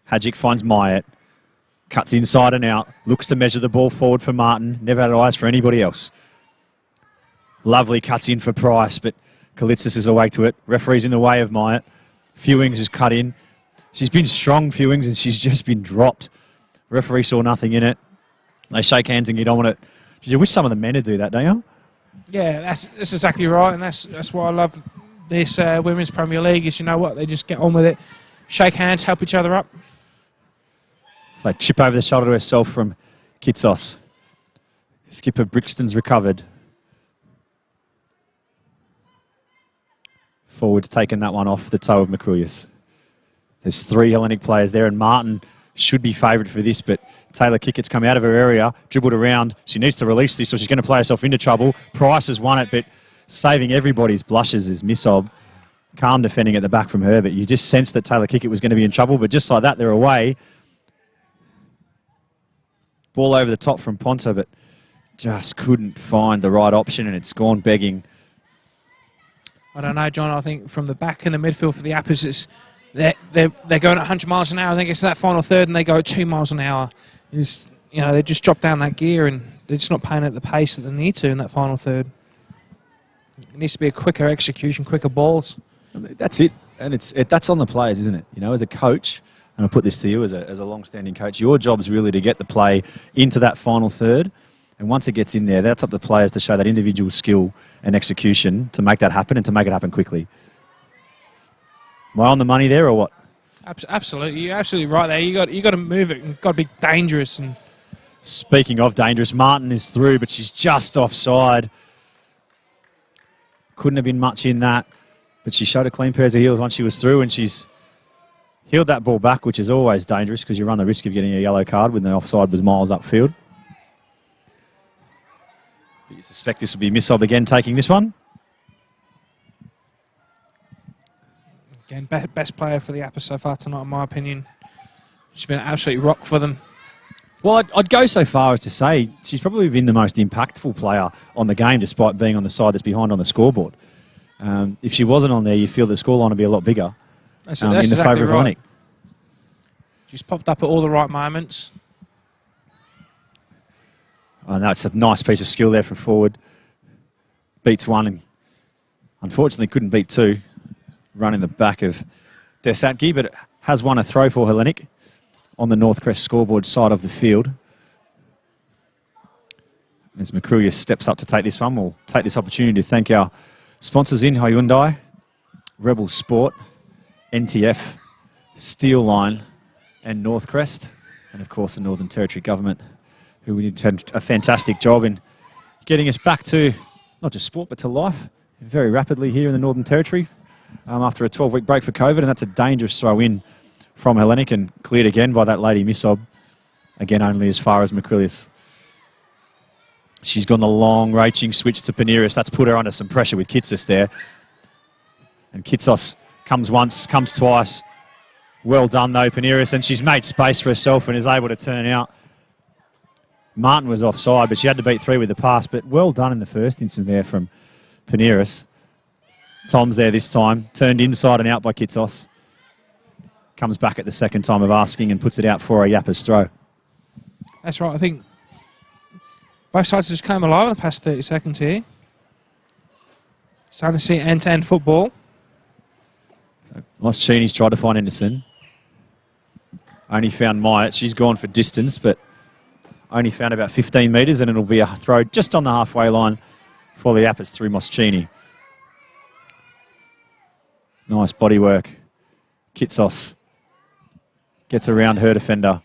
Hadjic finds Myatt, cuts inside and out, looks to measure the ball forward for Martin, never had eyes for anybody else. Lovely cuts in for Price, but Kalitsis is awake to it. Referee's in the way of Myatt. Fewings is cut in. She's been strong, Fewings, and she's just been dropped. Referee saw nothing in it. They shake hands and get on with it. You wish some of the men would do that, don't you? Yeah, that's exactly right, and that's why I love this Women's Premier League is, you know what, they just get on with it, shake hands, help each other up. So chip over the shoulder to herself from Kitsos. Skipper Brixton's recovered. Forward's taken that one off the toe of Macrulius. There's 3 Hellenic players there, and Martin should be favoured for this, but Taylor Kickett's come out of her area, dribbled around. She needs to release this, or she's going to play herself into trouble. Price has won it, but saving everybody's blushes is Misob. Calm defending at the back from her, but you just sensed that Taylor Kickett was going to be in trouble, but just like that, they're away. Ball over the top from Ponta, but just couldn't find the right option, and it's gone begging. I don't know, John. I think from the back in the midfield for the Yapas, they're going at 100 miles an hour. They get to that final third and they go at 2 miles an hour. They just drop down that gear and they're just not playing at the pace that they need to in that final third. It needs to be a quicker execution, quicker balls. That's it, and that's on the players, isn't it? You know, as a coach, and I'll put this to you as a long-standing coach, your job is really to get the play into that final third. And once it gets in there, that's up to the players to show that individual skill and execution to make that happen and to make it happen quickly. Am I on the money there or what? Absolutely. You're absolutely right there. You got to move it and got to be dangerous. And speaking of dangerous, Martin is through, but she's just offside. Couldn't have been much in that, but she showed a clean pair of heels once she was through, and she's heeled that ball back, which is always dangerous because you run the risk of getting a yellow card when the offside was miles upfield. But you suspect this will be Misob again taking this one. Again, best player for the Yapas so far tonight, in my opinion. She's been an absolute rock for them. Well, I'd go so far as to say she's probably been the most impactful player on the game, despite being on the side that's behind on the scoreboard. If she wasn't on there, you feel the scoreline would be a lot bigger that's in the exactly favour of Hellenic. She's popped up at all the right moments. I know it's a nice piece of skill there from forward. Beats one and unfortunately couldn't beat two. Run in the back of Desatki, but it has won a throw for Hellenic on the North Crest scoreboard side of the field. As Macrulius steps up to take this one, we'll take this opportunity to thank our sponsors in Hyundai, Rebel Sport, NTF, Steel Line, and North Crest, and of course the Northern Territory Government, who did a fantastic job in getting us back to not just sport but to life very rapidly here in the Northern Territory after a 12-week break for COVID, and that's a dangerous throw in from Hellenic and cleared again by that lady Misob, again only as far as Macrulius. She's gone the long raching switch to Paneris. That's put her under some pressure with Kitsos there. And Kitsos comes once, comes twice. Well done though, Paneris, and she's made space for herself and is able to turn out. Martin was offside, but she had to beat three with the pass, but well done in the first instance there from Paneris. Tom's there this time, turned inside and out by Kitsos. Comes back at the second time of asking and puts it out for a Yapas throw. That's right, I think both sides just came alive in the past 30 seconds here. Starting to see end-to-end football. So Moschini's tried to find Henderson. Only found Myatt. She's gone for distance, but only found about 15 metres, and it'll be a throw just on the halfway line for the Yapas through Moschini. Nice body work. Kitsos gets around her defender.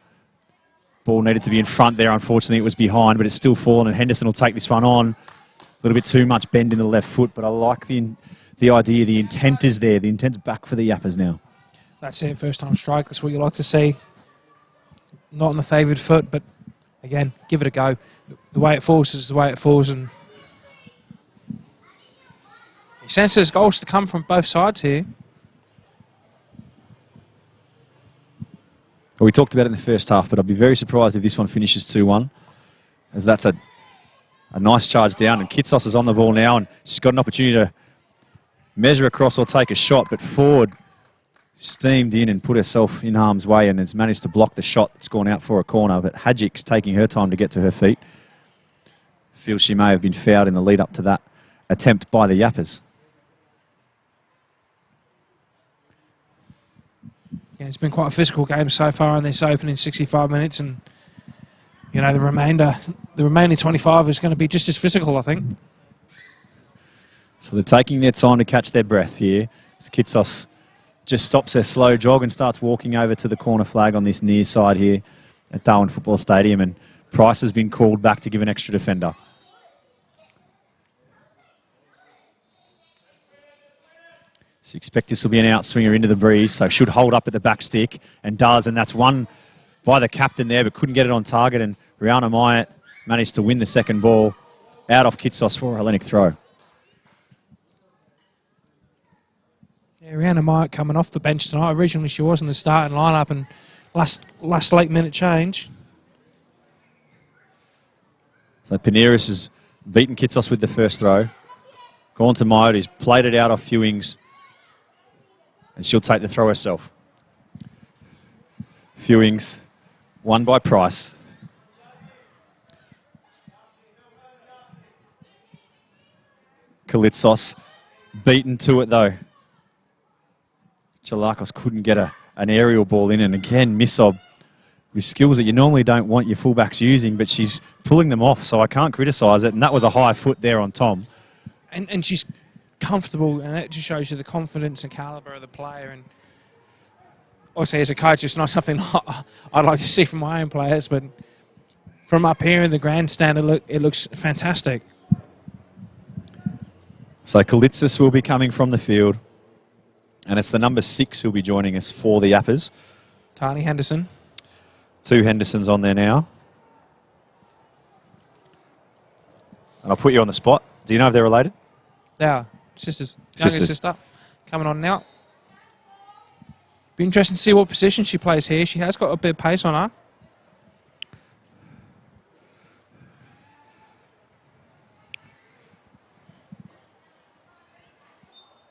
Ball needed to be in front there. Unfortunately, it was behind, but it's still fallen, and Henderson will take this one on. A little bit too much bend in the left foot, but I like the idea. The intent is there. The intent's back for the Yapas now. That's it, first time strike. That's what you like to see. Not on the favoured foot, but again, give it a go. The way it falls is the way it falls, and he senses goals to come from both sides here. Well, we talked about it in the first half, but I'd be very surprised if this one finishes 2-1, as that's a nice charge down, and Kitsos is on the ball now, and she's got an opportunity to measure across or take a shot, but Ford steamed in and put herself in harm's way and has managed to block the shot that's gone out for a corner, but Hadjik's taking her time to get to her feet. Feels she may have been fouled in the lead up to that attempt by the Yapas. Yeah, it's been quite a physical game so far in this opening 65 minutes, and you know the remaining 25 is going to be just as physical, I think. So they're taking their time to catch their breath here. As Kitsos just stops her slow jog and starts walking over to the corner flag on this near side here at Darwin Football Stadium, and Price has been called back to give an extra defender. So expect this will be an outswinger into the breeze, so should hold up at the back stick, and does, and that's won by the captain there, but couldn't get it on target, and Rihanna Myatt managed to win the second ball out off Kitsos for a Hellenic throw. Yeah, Rihanna Myatt coming off the bench tonight. Originally she was in the starting lineup, and last late minute change. So Paneris has beaten Kitsos with the first throw. Gone to Myatt, who's played it out off Fewings, and she'll take the throw herself. Fewings, won by Price. Kalitsos beaten to it though. Chalakos couldn't get an aerial ball in, and again Misob with skills that you normally don't want your fullbacks using, but she's pulling them off, so I can't criticise it, and that was a high foot there on Tom. And she's comfortable, and it just shows you the confidence and calibre of the player. And obviously as a coach it's not something I'd like to see from my own players, but from up here in the grandstand it looks fantastic. So Kalitsis will be coming from the field, and it's the number 6 who'll be joining us for the Yapas. Tani Henderson. 2 Hendersons on there now. And I'll put you on the spot. Do you know if they're related? Yeah, sisters. Younger sister coming on now. Be interesting to see what position she plays here. She has got a bit of pace on her.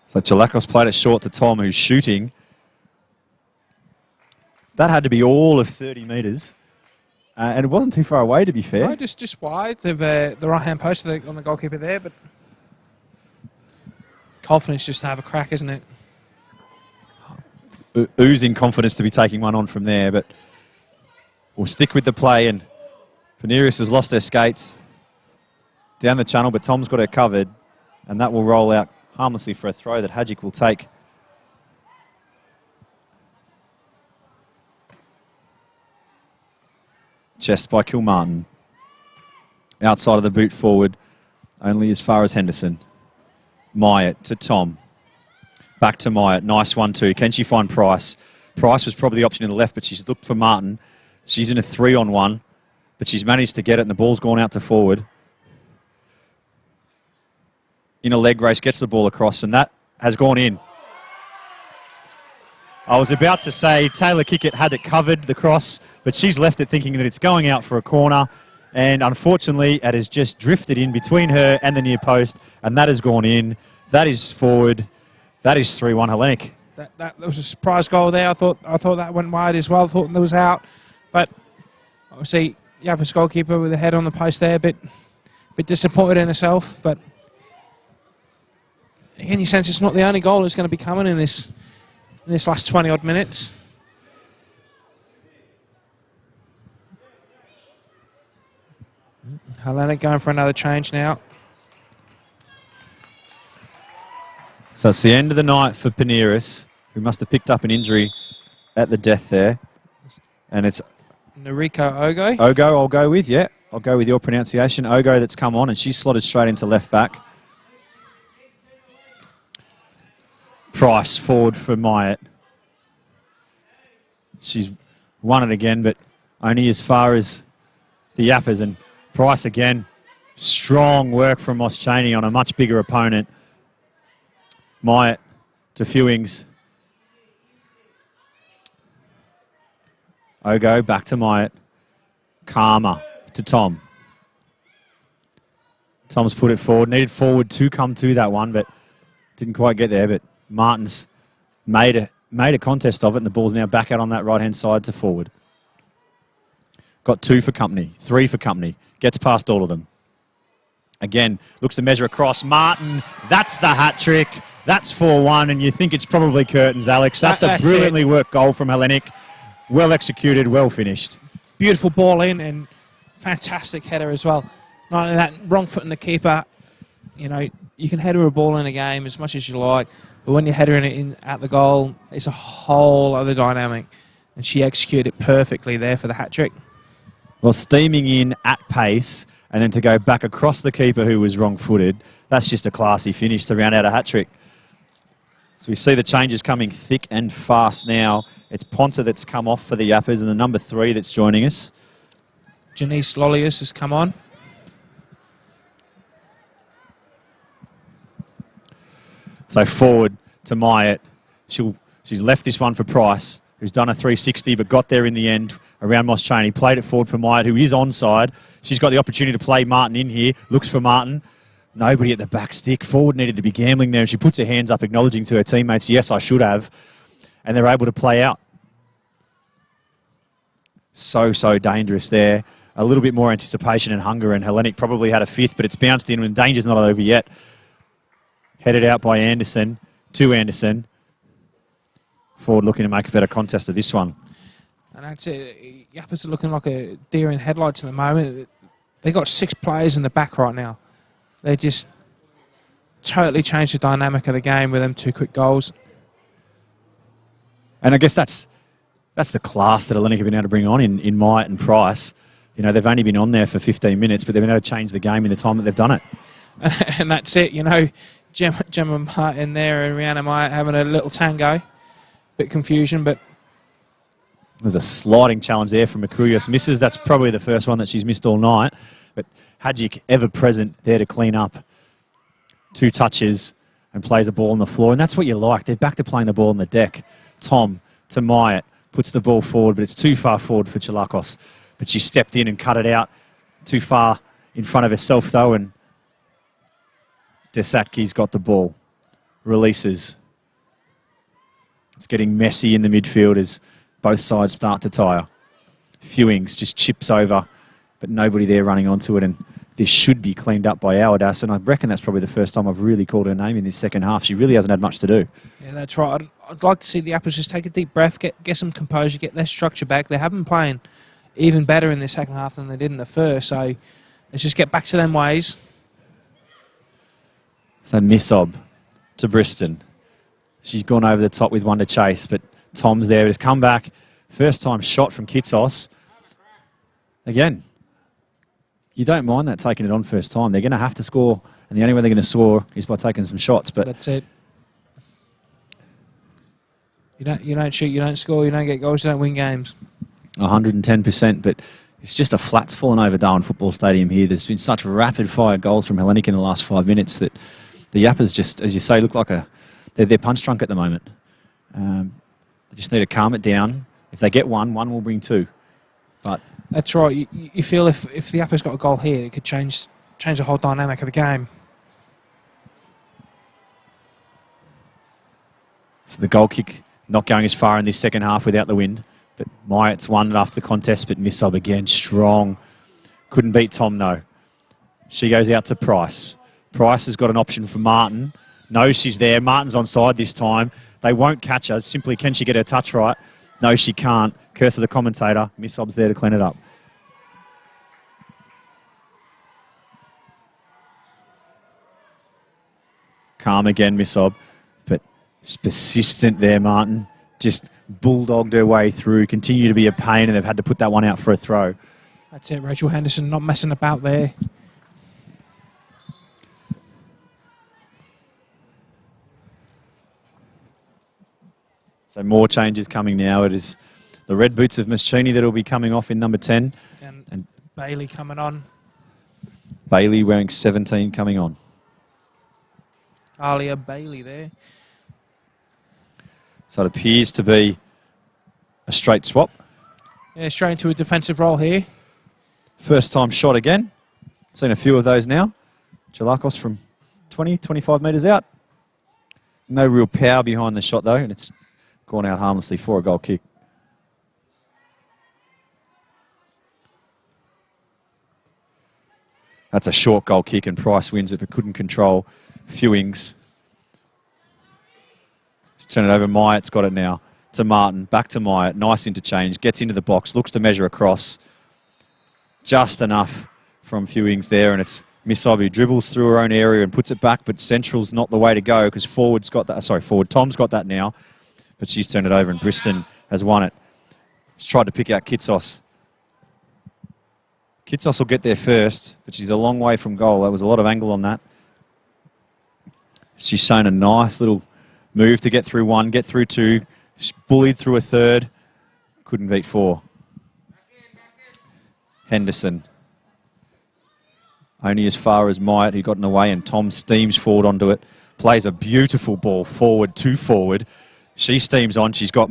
So Chalakos played it short to Tom, who's shooting. That had to be all of 30 metres. And it wasn't too far away, to be fair. No, just wide of the right-hand post on the goalkeeper there, but confidence just to have a crack, isn't it? Oozing confidence to be taking one on from there, but we'll stick with the play, and Paneris has lost her skates down the channel, but Tom's got her covered, and that will roll out harmlessly for a throw that Hadjik will take. Chest by Kilmartin. Outside of the boot forward, only as far as Henderson. Myatt to Tom. Back to Myatt. Nice 1-2. Can she find Price? Price was probably the option in the left, but she's looked for Martin. She's in a 3-on-1, but she's managed to get it, and the ball's gone out to forward. In a leg race, gets the ball across, and that has gone in. I was about to say Taylor Kickett had it covered, the cross, but she's left it thinking that it's going out for a corner, and unfortunately it has just drifted in between her and the near post, and that has gone in. That is forward. That is 3-1 Hellenic. That was a surprise goal there. I thought that went wide as well. I thought that was out, but obviously Yapas goalkeeper with the head on the post there, bit disappointed in herself, but in any sense it's not the only goal that's going to be coming in this last 20-odd minutes. Hellenic going for another change now. So it's the end of the night for Paneris, who must have picked up an injury at the death there. And it's Noriko Ogo. Ogo, I'll go with, yeah. I'll go with your pronunciation. Ogo that's come on, and she's slotted straight into left back. Price forward for Myatt. She's won it again, but only as far as the Yapas. And Price again. Strong work from Moss Cheney on a much bigger opponent. Myatt to Fewings. Ogo back to Myatt. Karma to Tom. Tom's put it forward. Needed forward to come to that one, but Didn't quite get there, but Martin's made a contest of it, and the ball's now back out on that right-hand side to forward. Got 2 for company, 3 for company. Gets past all of them. Again, looks to measure across. Martin, that's the hat trick. That's 4-1, and you think it's probably curtains, Alex. That's a brilliantly worked goal from Hellenic. Well executed, well finished. Beautiful ball in and fantastic header as well. Not only that, wrong foot in the keeper. You know, you can header a ball in a game as much as you like, but when you're headering it at the goal, it's a whole other dynamic. And she executed perfectly there for the hat trick. Well, steaming in at pace and then to go back across the keeper who was wrong-footed, that's just a classy finish to round out a hat trick. So we see the changes coming thick and fast now. It's Ponta that's come off for the Yapas and the number 3 that's joining us. Janice Lollius has come on. So forward to Myatt. She's left this one for Price, who's done a 360 but got there in the end around Moss Cheney. Played it forward for Myatt, who is onside. She's got the opportunity to play Martin in here. Looks for Martin. Nobody at the back stick. Forward needed to be gambling there, and she puts her hands up acknowledging to her teammates, yes, I should have. And they're able to play out. So dangerous there. A little bit more anticipation and hunger, and Hellenic probably had a 5th, but it's bounced in when danger's not over yet. Headed out by Anderson, to Anderson. Forward looking to make a better contest of this one. And that's it. Yapas are looking like a deer in headlights at the moment. They got 6 players in the back right now. They just totally changed the dynamic of the game with them 2 quick goals. And I guess that's the class that Hellenic have been able to bring on in Myatt and Price. You know, they've only been on there for 15 minutes, but they've been able to change the game in the time that they've done it. And that's it, you know. Gemma Martin there and Rihanna Myatt having a little tango. Bit confusion, but... There's a sliding challenge there from Mercurius. Misses, that's probably the first one that she's missed all night. But Hadjic ever present there to clean up. 2 touches and plays a ball on the floor. And that's what you like. They're back to playing the ball on the deck. Tom to Myatt. Puts the ball forward, but it's too far forward for Chalakos. But she stepped in and cut it out. Too far in front of herself, though, and Desatki's got the ball. Releases. It's getting messy in the midfield as both sides start to tire. Fewings just chips over, but nobody there running onto it, and this should be cleaned up by Awadas, and I reckon that's probably the first time I've really called her name in this second half. She really hasn't had much to do. Yeah, that's right. I'd like to see the Apples just take a deep breath, get some composure, get their structure back. They have been playing even better in the second half than they did in the first, so let's just get back to them ways. So Missob to Briston. She's gone over the top with one to chase, but Tom's there. It's come back. First time shot from Kitsos. Again, you don't mind that taking it on first time. They're going to have to score, and the only way they're going to score is by taking some shots. But that's it. You don't shoot, you don't score, you don't get goals, you don't win games. 110%, but it's just a flat's fallen over Darwin Football Stadium here. There's been such rapid-fire goals from Hellenic in the last 5 minutes that the Yapas just, as you say, look like they're punch drunk at the moment. They just need to calm it down. If they get one will bring 2. But that's right. You feel if the Yapas got a goal here, it could change the whole dynamic of the game. So the goal kick not going as far in this second half without the wind. But Myatt's won it after the contest, but Missob again strong. Couldn't beat Tom though. She goes out to Price. Price has got an option for Martin. Knows she's there. Martin's onside this time. They won't catch her. Simply, can she get her touch right? No, she can't. Curse of the commentator. Missob's there to clean it up. Calm again, Missob. But persistent there, Martin. Just bulldogged her way through. Continue to be a pain, and they've had to put that one out for a throw. That's it, Rachel Henderson not messing about there. So more changes coming now. It is the red boots of Maschini that will be coming off in number 10. And Bailey coming on. Bailey wearing 17 coming on. Alia Bailey there. So it appears to be a straight swap. Yeah, straight into a defensive role here. First time shot again. Seen a few of those now. Chalakos from 20, 25 metres out. No real power behind the shot, though, and it's gone out harmlessly for a goal kick. That's a short goal kick, and Price wins it, but couldn't control Fewings. Turn it over. Myatt's got it now to Martin. Back to Myatt. Nice interchange. Gets into the box. Looks to measure across. Just enough from Fewings there, and it's Miss Obi dribbles through her own area and puts it back, but central's not the way to go because forward's got that. Sorry, forward Tom's got that now, but she's turned it over, and Briston has won it. She's tried to pick out Kitsos. Kitsos will get there first, but she's a long way from goal. There was a lot of angle on that. She's shown a nice little move to get through one, get through two, bullied through a third. Couldn't beat four. Henderson. Only as far as Myatt, who got in the way, and Tom steams forward onto it. Plays a beautiful ball forward to forward. She steams on. She's got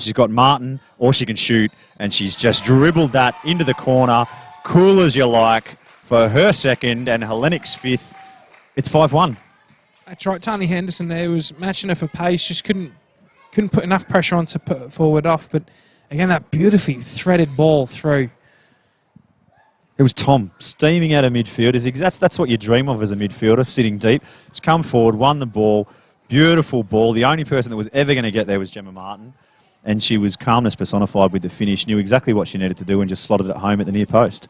she's got Martin, or she can shoot, and she's just dribbled that into the corner. Cool as you like for her second and Hellenic's fifth. It's 5-1. That's right. Tani Henderson there was matching her for pace. Just couldn't put enough pressure on to put it forward off. But again, that beautifully threaded ball through. It was Tom steaming out of midfield. That's what you dream of as a midfielder, sitting deep. He's come forward, won the ball. Beautiful ball. The only person that was ever going to get there was Gemma Martin. And she was calmness personified with the finish, knew exactly what she needed to do and just slotted it home at the near post.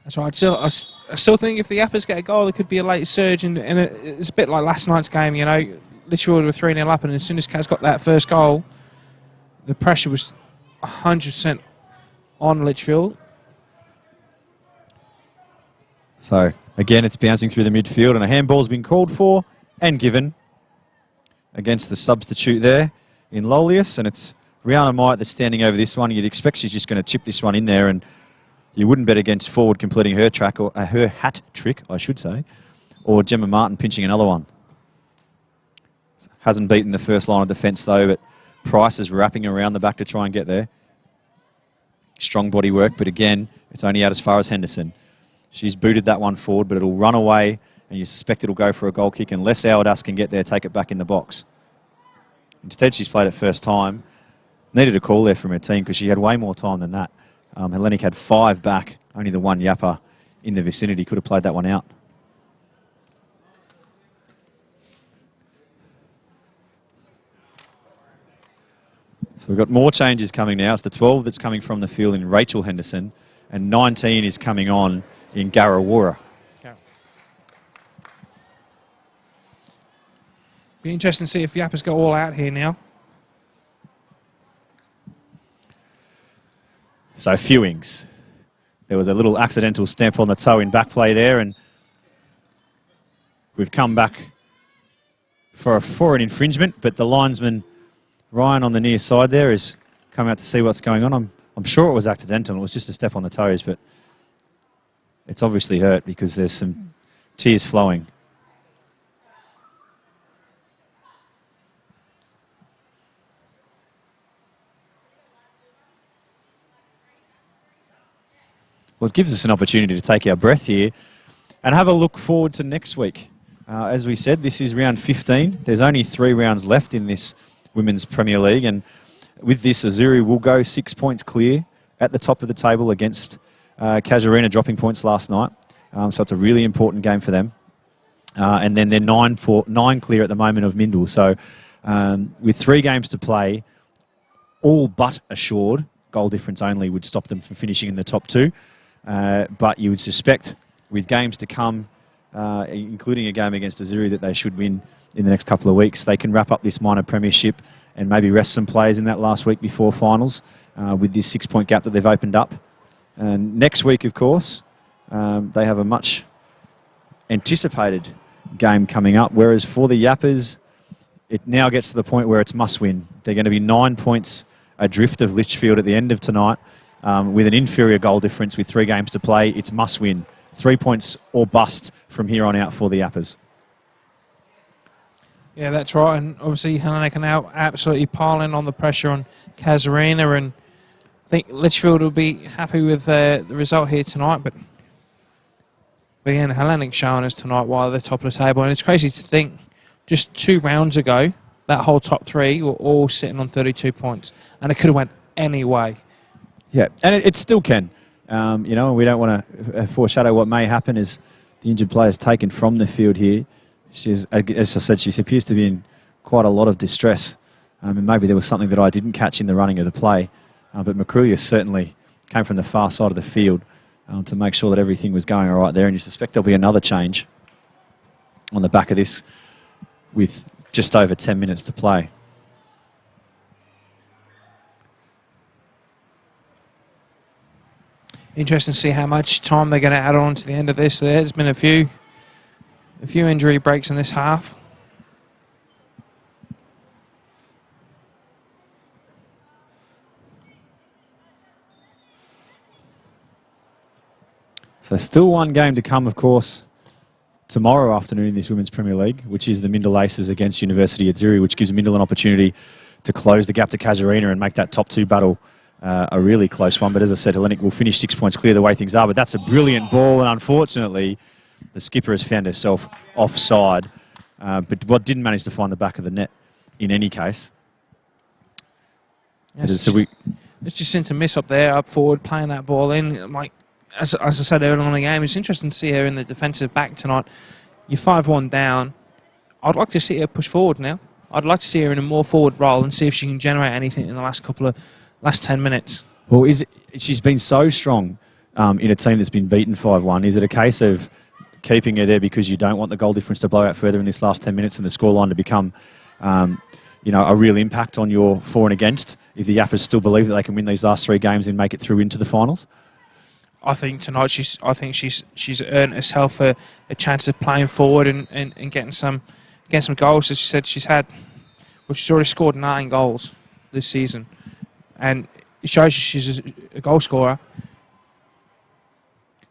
That's right. I still think if the Yapas get a goal, there could be a late surge. And it's a bit like last night's game, you know. Litchfield were 3-0 up, and as soon as Kaz got that first goal, the pressure was 100% on Litchfield. So, again, it's bouncing through the midfield, and a handball's been called for and given against the substitute there in Lolius, and it's Rihanna Myatt that's standing over this one. You'd expect she's just going to chip this one in there, and you wouldn't bet against forward completing her track, or her hat trick, I should say, or Gemma Martin pinching another one. Hasn't beaten the first line of defence, though, but Price is wrapping around the back to try and get there. Strong body work, but again, it's only out as far as Henderson. She's booted that one forward, but it'll run away, and you suspect it'll go for a goal kick unless Aldas can get there, take it back in the box. Instead, she's played it first time. Needed a call there from her team because she had way more time than that. Hellenic had 5 back, only the one Yapa in the vicinity could have played that one out. So we've got more changes coming now. It's the 12 that's coming from the field in Rachel Henderson, and 19 is coming on in Garawara. Yeah. Be interesting to see if Yapas go all out here now. So Fewings. There was a little accidental stamp on the toe in back play there, and we've come back for an infringement, but the linesman Ryan on the near side there has come out to see what's going on. I'm sure it was accidental. It was just a step on the toes, but it's obviously hurt because there's some tears flowing. Well, it gives us an opportunity to take our breath here and have a look forward to next week. As we said, this is round 15. There's only 3 rounds left in this Women's Premier League, and with this, Azuri will go 6 points clear at the top of the table against Casuarina, dropping points last night. So it's a really important game for them. And then they're 9 clear at the moment of Mindle. So with 3 games to play, all but assured, goal difference only would stop them from finishing in the top 2. But you would suspect with games to come, including a game against Azuri, that they should win in the next couple of weeks. They can wrap up this minor premiership and maybe rest some players in that last week before finals with this 6-point gap that they've opened up. And next week, of course, they have a much anticipated game coming up, whereas for the Yappers, it now gets to the point where it's must win. They're going to be 9 points adrift of Litchfield at the end of tonight with an inferior goal difference with 3 games to play. It's must win. 3 points or bust from here on out for the Yappers. Yeah, that's right. And obviously, Hellenic are now absolutely piling on the pressure on Casuarina, and I think Litchfield will be happy with the result here tonight. But But again, Hellenic showing us tonight while they're top of the table. And it's crazy to think, just 2 rounds ago, that whole top 3 were all sitting on 32 points. And it could have went any way. Yeah, and it still can. You know, we don't want to foreshadow what may happen as the injured player is taken from the field here. As I said, she appears to be in quite a lot of distress. And maybe there was something that I didn't catch in the running of the play. But Macrulia certainly came from the far side of the field to make sure that everything was going all right there. And you suspect there'll be another change on the back of this with just over 10 minutes to play. Interesting to see how much time they're going to add on to the end of this. There's been a few injury breaks in this half. So still one game to come, of course, tomorrow afternoon in this Women's Premier League, which is the Mindel Aces against University of Zurich, which gives Mindel an opportunity to close the gap to Casuarina and make that top 2 battle a really close one. But as I said, Hellenic will finish 6 points clear the way things are. But that's a brilliant ball, and unfortunately, the skipper has found herself offside. But what didn't manage to find the back of the net in any case. Yes, so it's just seemed to miss up there, up forward, playing that ball in. Like as I said earlier on in the game, it's interesting to see her in the defensive back tonight. You're 5-1 down. I'd like to see her push forward now. I'd like to see her in a more forward role and see if she can generate anything in the last 10 minutes. Well, she's been so strong in a team that's been beaten 5-1. Is it a case of keeping her there because you don't want the goal difference to blow out further in this last 10 minutes and the scoreline to become, you know, a real impact on your for and against if the Yapas still believe that they can win these last 3 games and make it through into the finals? I think tonight she's earned herself a chance of playing forward and getting some goals. As she said, she's already scored 9 goals this season, and it shows you she's a goal scorer.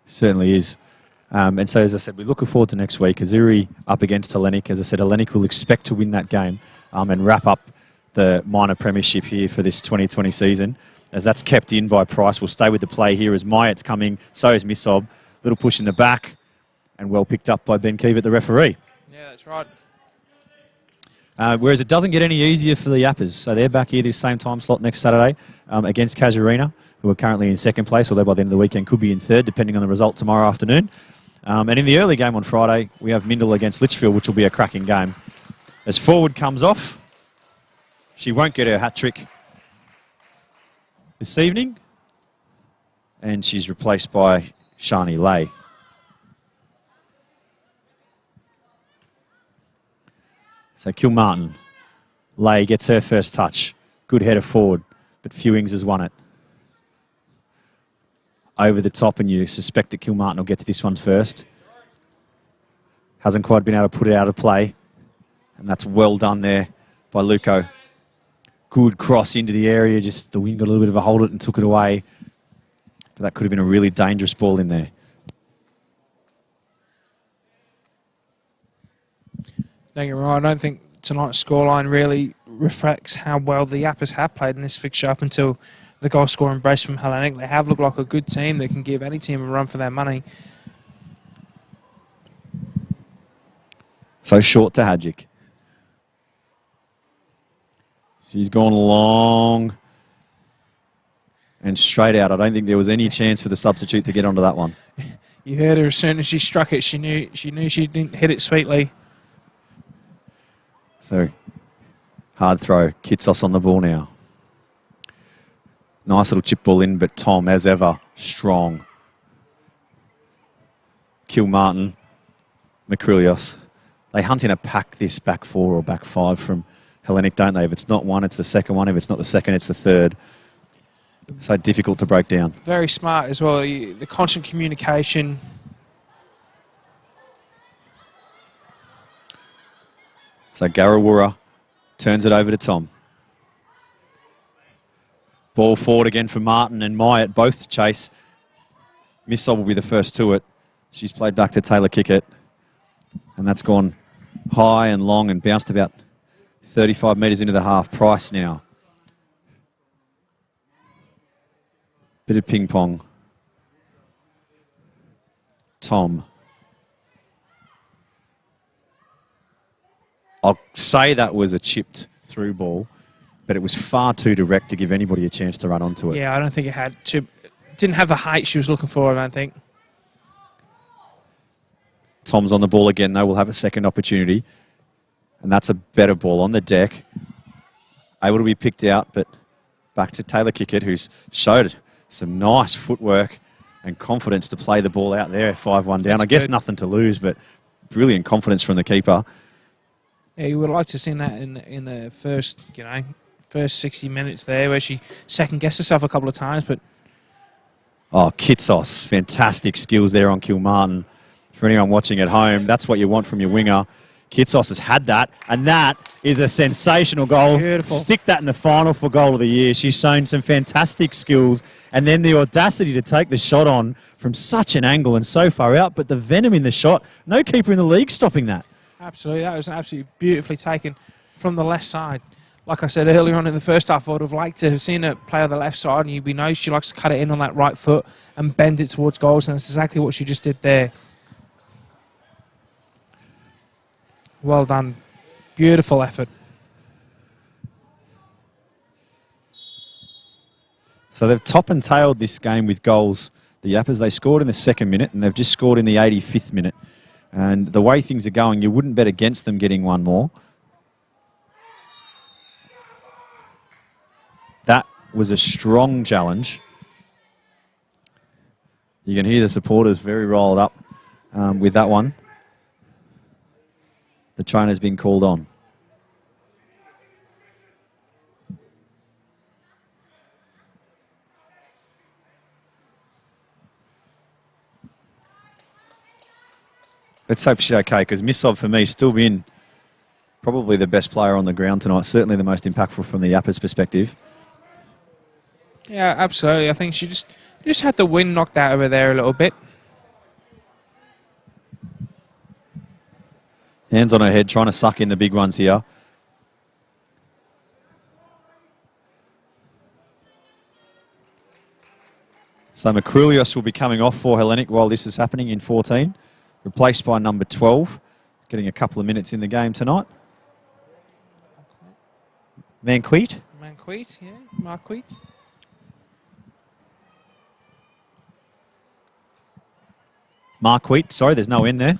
Certainly is. And so, as I said, we're looking forward to next week. Azuri up against Hellenic. As I said, Hellenic will expect to win that game and wrap up the minor premiership here for this 2020 season. As that's kept in by Price, we'll stay with the play here as Myatt's coming. So is Misob. Little push in the back and well picked up by Ben Keevat, the referee. Yeah, that's right. Whereas it doesn't get any easier for the Yapas. So they're back here this same time slot next Saturday against Casuarina, who are currently in 2nd place, although by the end of the weekend could be in 3rd, depending on the result tomorrow afternoon. And in the early game on Friday, we have Mindel against Litchfield, which will be a cracking game. As forward comes off, she won't get her hat-trick this evening, and she's replaced by Shani Lay. So Kilmartin. Lay gets her first touch. Good header forward, but Fewings has won it. Over the top, and you suspect that Kilmartin will get to this one first. Hasn't quite been able to put it out of play, and that's well done there by Luco. Good cross into the area, just the wing got a little bit of a hold it and took it away. But that could have been a really dangerous ball in there. Don't get me wrong, I don't think tonight's scoreline really reflects how well the Yapas have played in this fixture up until the goal scoring brace from Hellenic. They have looked like a good team that can give any team a run for their money. So short to Hadjic. She's gone long and straight out. I don't think there was any chance for the substitute to get onto that one. You heard her as soon as she struck it. She knew she didn't hit it sweetly. So hard throw. Kitsos on the ball now. Nice little chip ball in, but Tom, as ever, strong. Kilmartin, Macrilios. They hunt in a pack, this back 4 or back 5 from Hellenic, don't they? If it's not one, it's the second one. If it's not the second, it's the third. So difficult to break down. Very smart as well. The constant communication. So Garawura turns it over to Tom. Ball forward again for Martin and Myatt, both to chase. Missile will be the first to it. She's played back to Taylor Kickett. And that's gone high and long and bounced about 35 metres into the half. Price now. Bit of ping pong. Tom. I'll say that was a chipped through ball, but it was far too direct to give anybody a chance to run onto it. Yeah, I don't think it had didn't have the height she was looking for, I don't think. Tom's on the ball again, though. We'll have a second opportunity. And that's a better ball on the deck. Able to be picked out, but back to Taylor Kickett, who's showed some nice footwork and confidence to play the ball out there, 5-1 down. That's I guess good. nothing to lose, but brilliant confidence from the keeper. Yeah, you would like to have seen that in the first 60 minutes there, where she second-guessed herself a couple of times, but... Oh, Kitsos, fantastic skills there on Kilmartin. For anyone watching at home, that's what you want from your winger. Kitsos has had that, and that is a sensational goal. Beautiful. Stick that in the final for goal of the year. She's shown some fantastic skills, and then the audacity to take the shot on from such an angle and so far out, but the venom in the shot, no keeper in the league stopping that. Absolutely, that was absolutely beautifully taken from the left side. Like I said earlier on in the first half, I would have liked to have seen her play on the left side, and we know she likes to cut it in on that right foot and bend it towards goals, and that's exactly what she just did there. Well done. Beautiful effort. So they've top and tailed this game with goals. The Yapas, they scored in the 2nd minute, and they've just scored in the 85th minute. And the way things are going, you wouldn't bet against them getting one more. That was a strong challenge. You can hear the supporters very rolled up with that one. The trainer's been called on. Let's hope she's okay, because Missov, for me, still been probably the best player on the ground tonight. Certainly the most impactful from the Yapas perspective. Yeah, absolutely. I think she just had the wind knocked out of her there a little bit. Hands on her head, trying to suck in the big ones here. So Macrulios will be coming off for Hellenic while this is happening in 14. Replaced by number 12. Getting a couple of minutes in the game tonight. Manquit? Manquit, yeah. Marquit. Marquit, sorry, there's no N there.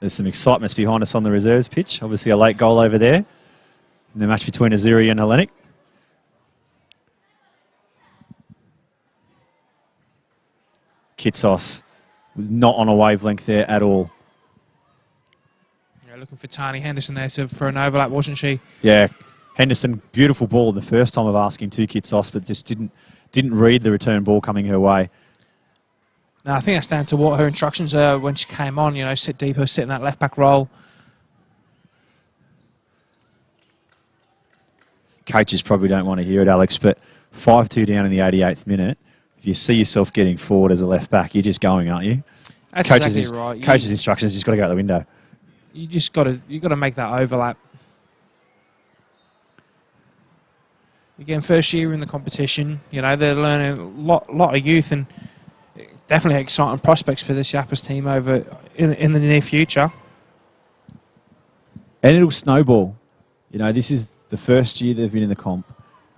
There's some excitement behind us on the reserves pitch. Obviously a late goal over there in the match between Azuri and Hellenic. Kitsos was not on a wavelength there at all. Yeah, looking for Tani Henderson there for an overlap, wasn't she? Yeah, Henderson, beautiful ball the first time of asking to Kitsos, but just didn't read the return ball coming her way. No, I think that's down to what her instructions are when she came on, sit deeper, sit in that left-back role. Coaches probably don't want to hear it, Alex, but 5-2 down in the 88th minute. If you see yourself getting forward as a left-back, you're just going, aren't you? That's exactly right. Coach's instructions just got to go out the window. You got to make that overlap. Again, first year in the competition, they're learning a lot of youth and definitely exciting prospects for this Yapas team over in the near future. And it'll snowball. This is the first year they've been in the comp.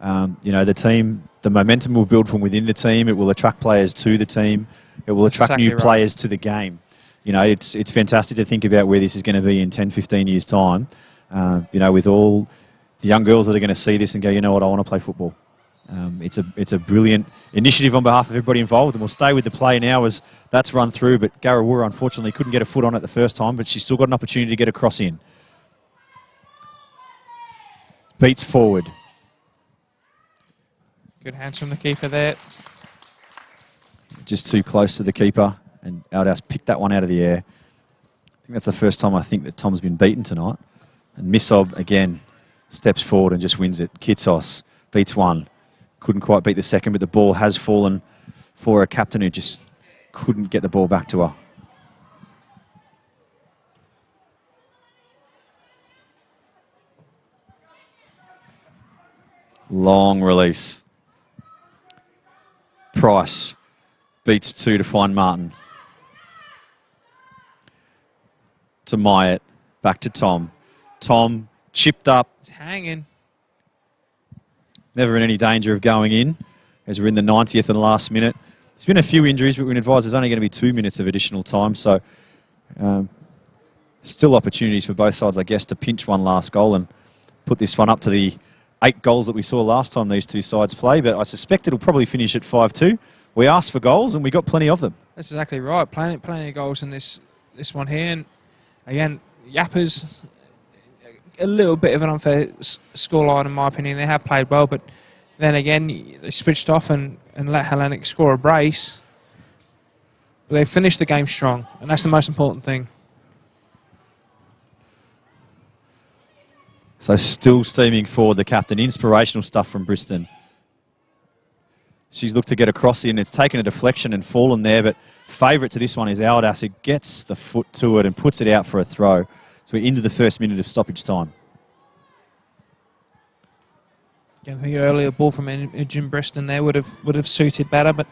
The team, the momentum will build from within the team. It will attract players to the team. It will attract new players to the game. It's fantastic to think about where this is going to be in 10, 15 years' time. With all the young girls that are going to see this and go, you know what, I want to play football. It's a brilliant initiative on behalf of everybody involved, and we'll stay with the play now as that's run through. But Garawura unfortunately couldn't get a foot on it the first time, but she's still got an opportunity to get a cross in. Beats forward. Good hands from the keeper there. Just too close to the keeper, and Outhouse picked that one out of the air. I think that's the first time I think that Tom's been beaten tonight. And Missob, again, steps forward and just wins it. Kitsos beats one. Couldn't quite beat the second, but the ball has fallen for a captain who just couldn't get the ball back to her. Long release. Price beats two to find Martin. to Myatt. Back to Tom. Tom chipped up. It's hanging. Never in any danger of going in as we're in the 90th and last minute. There's been a few injuries, but we can advise there's only going to be 2 minutes of additional time. So still opportunities for both sides, I guess, to pinch one last goal and put this one up to the 8 goals that we saw last time these two sides play. But I suspect it'll probably finish at 5-2. We asked for goals and we got plenty of them. That's exactly right. Plenty of goals in this one here. And again, Yapas, a little bit of an unfair scoreline in my opinion. They have played well, but then again, they switched off and let Hellenic score a brace. But they finished the game strong, and that's the most important thing. So still steaming forward, the captain. Inspirational stuff from Briston. She's looked to get a cross in. It's taken a deflection and fallen there, but favourite to this one is Aldas, who gets the foot to it and puts it out for a throw. So we're into the first minute of stoppage time. I think earlier ball from Jim Briston there would have suited better, but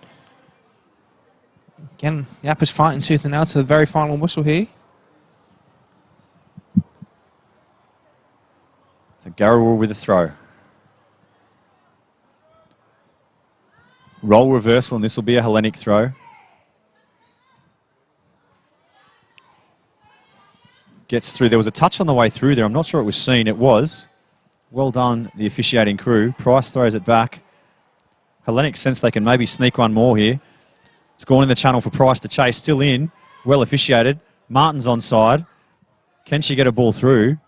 again, Yapa's fighting tooth and nail to the very final whistle here. So Garrawal with a throw. Roll reversal, and this will be a Hellenic throw. Gets through. There was a touch on the way through there. I'm not sure it was seen. It was. Well done, the officiating crew. Price throws it back. Hellenic sense they can maybe sneak one more here. It's gone in the channel for Price to chase. Still in. Well officiated. Martin's onside. Can she get a ball through?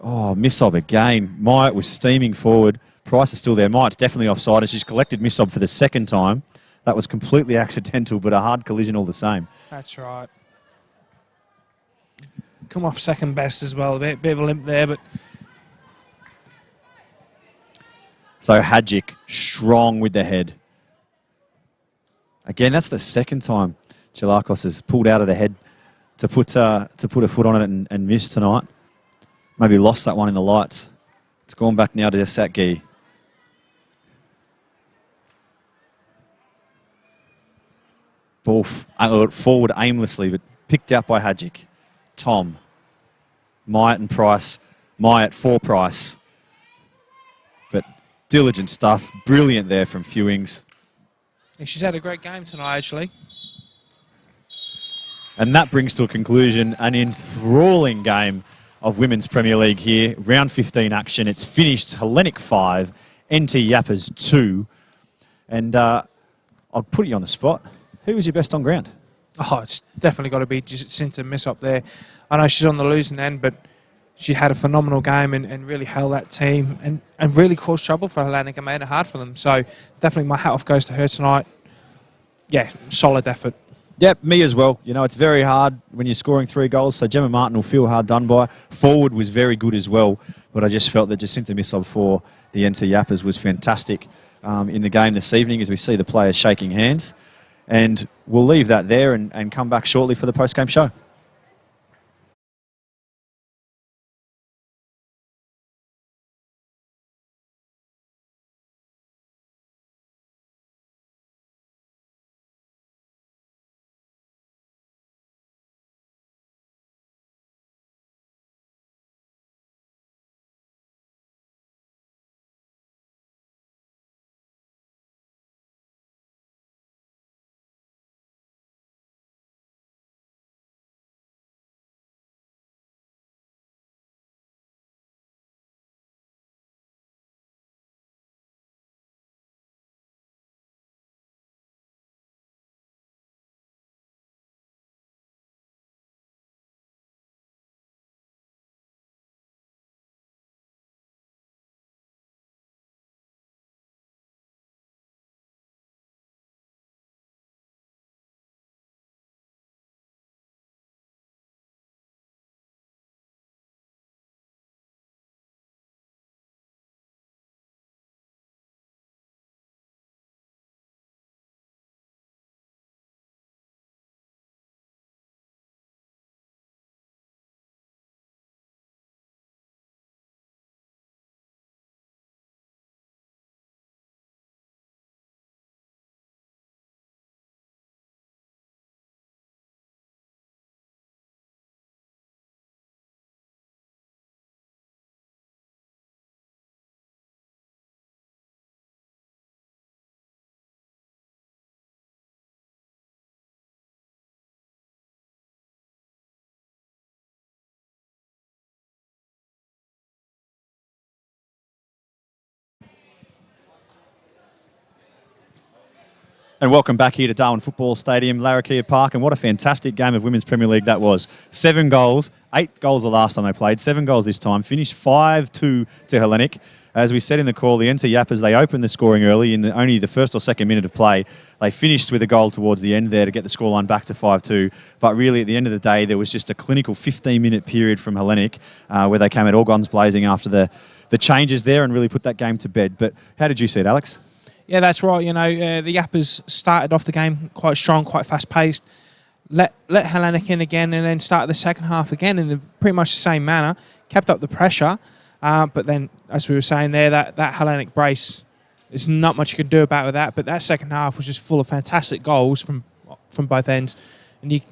Oh, Missob again. Myatt was steaming forward. Price is still there. Myatt's definitely offside, and she's collected Missob for the second time. That was completely accidental, but a hard collision all the same. That's right. Come off second best as well. A bit of a limp there, but... So Hadjic, strong with the head. Again, that's the second time Chilakos has pulled out of the head to put a foot on it and missed tonight. Maybe lost that one in the lights. It's gone back now to Satgi. Ball forward aimlessly, but picked out by Hadjic. Tom. Myatt and Price. Myatt for Price. But diligent stuff. Brilliant there from Fewings. Yeah, she's had a great game tonight, actually. And that brings to a conclusion an enthralling game of Women's Premier League here. Round 15 action. It's finished Hellenic 5, NT Yapas 2. And I'll put you on the spot. Who was your best on ground? Oh, it's definitely got to be Jacinta Miss up there. I know she's on the losing end, but she had a phenomenal game and really held that team and really caused trouble for Hellenic and made it hard for them. So definitely my hat off goes to her tonight. Yeah, solid effort. Yep, me as well. You know, it's very hard when you're scoring 3 goals, so Gemma Martin will feel hard done by. Forward was very good as well, but I just felt that Jacinta Missob for the NT Yapas was fantastic in the game this evening as we see the players shaking hands. And we'll leave that there and come back shortly for the post-game show. And welcome back here to Darwin Football Stadium, Larrakia Park, and what a fantastic game of Women's Premier League that was. 7 goals, 8 goals the last time they played, 7 goals this time, finished 5-2 to Hellenic. As we said in the call, the enter Yapas, they opened the scoring early in only the first or second minute of play. They finished with a goal towards the end there to get the scoreline back to 5-2. But really, at the end of the day, there was just a clinical 15-minute period from Hellenic where they came at all guns blazing after the changes there and really put that game to bed. But how did you see it, Alex? Yeah, that's right. You know, the Yappers started off the game quite strong, quite fast-paced. Let Hellenic in again and then started the second half again in pretty much the same manner. Kept up the pressure. But then, as we were saying there, that Hellenic brace, there's not much you can do about with that. But that second half was just full of fantastic goals from both ends. And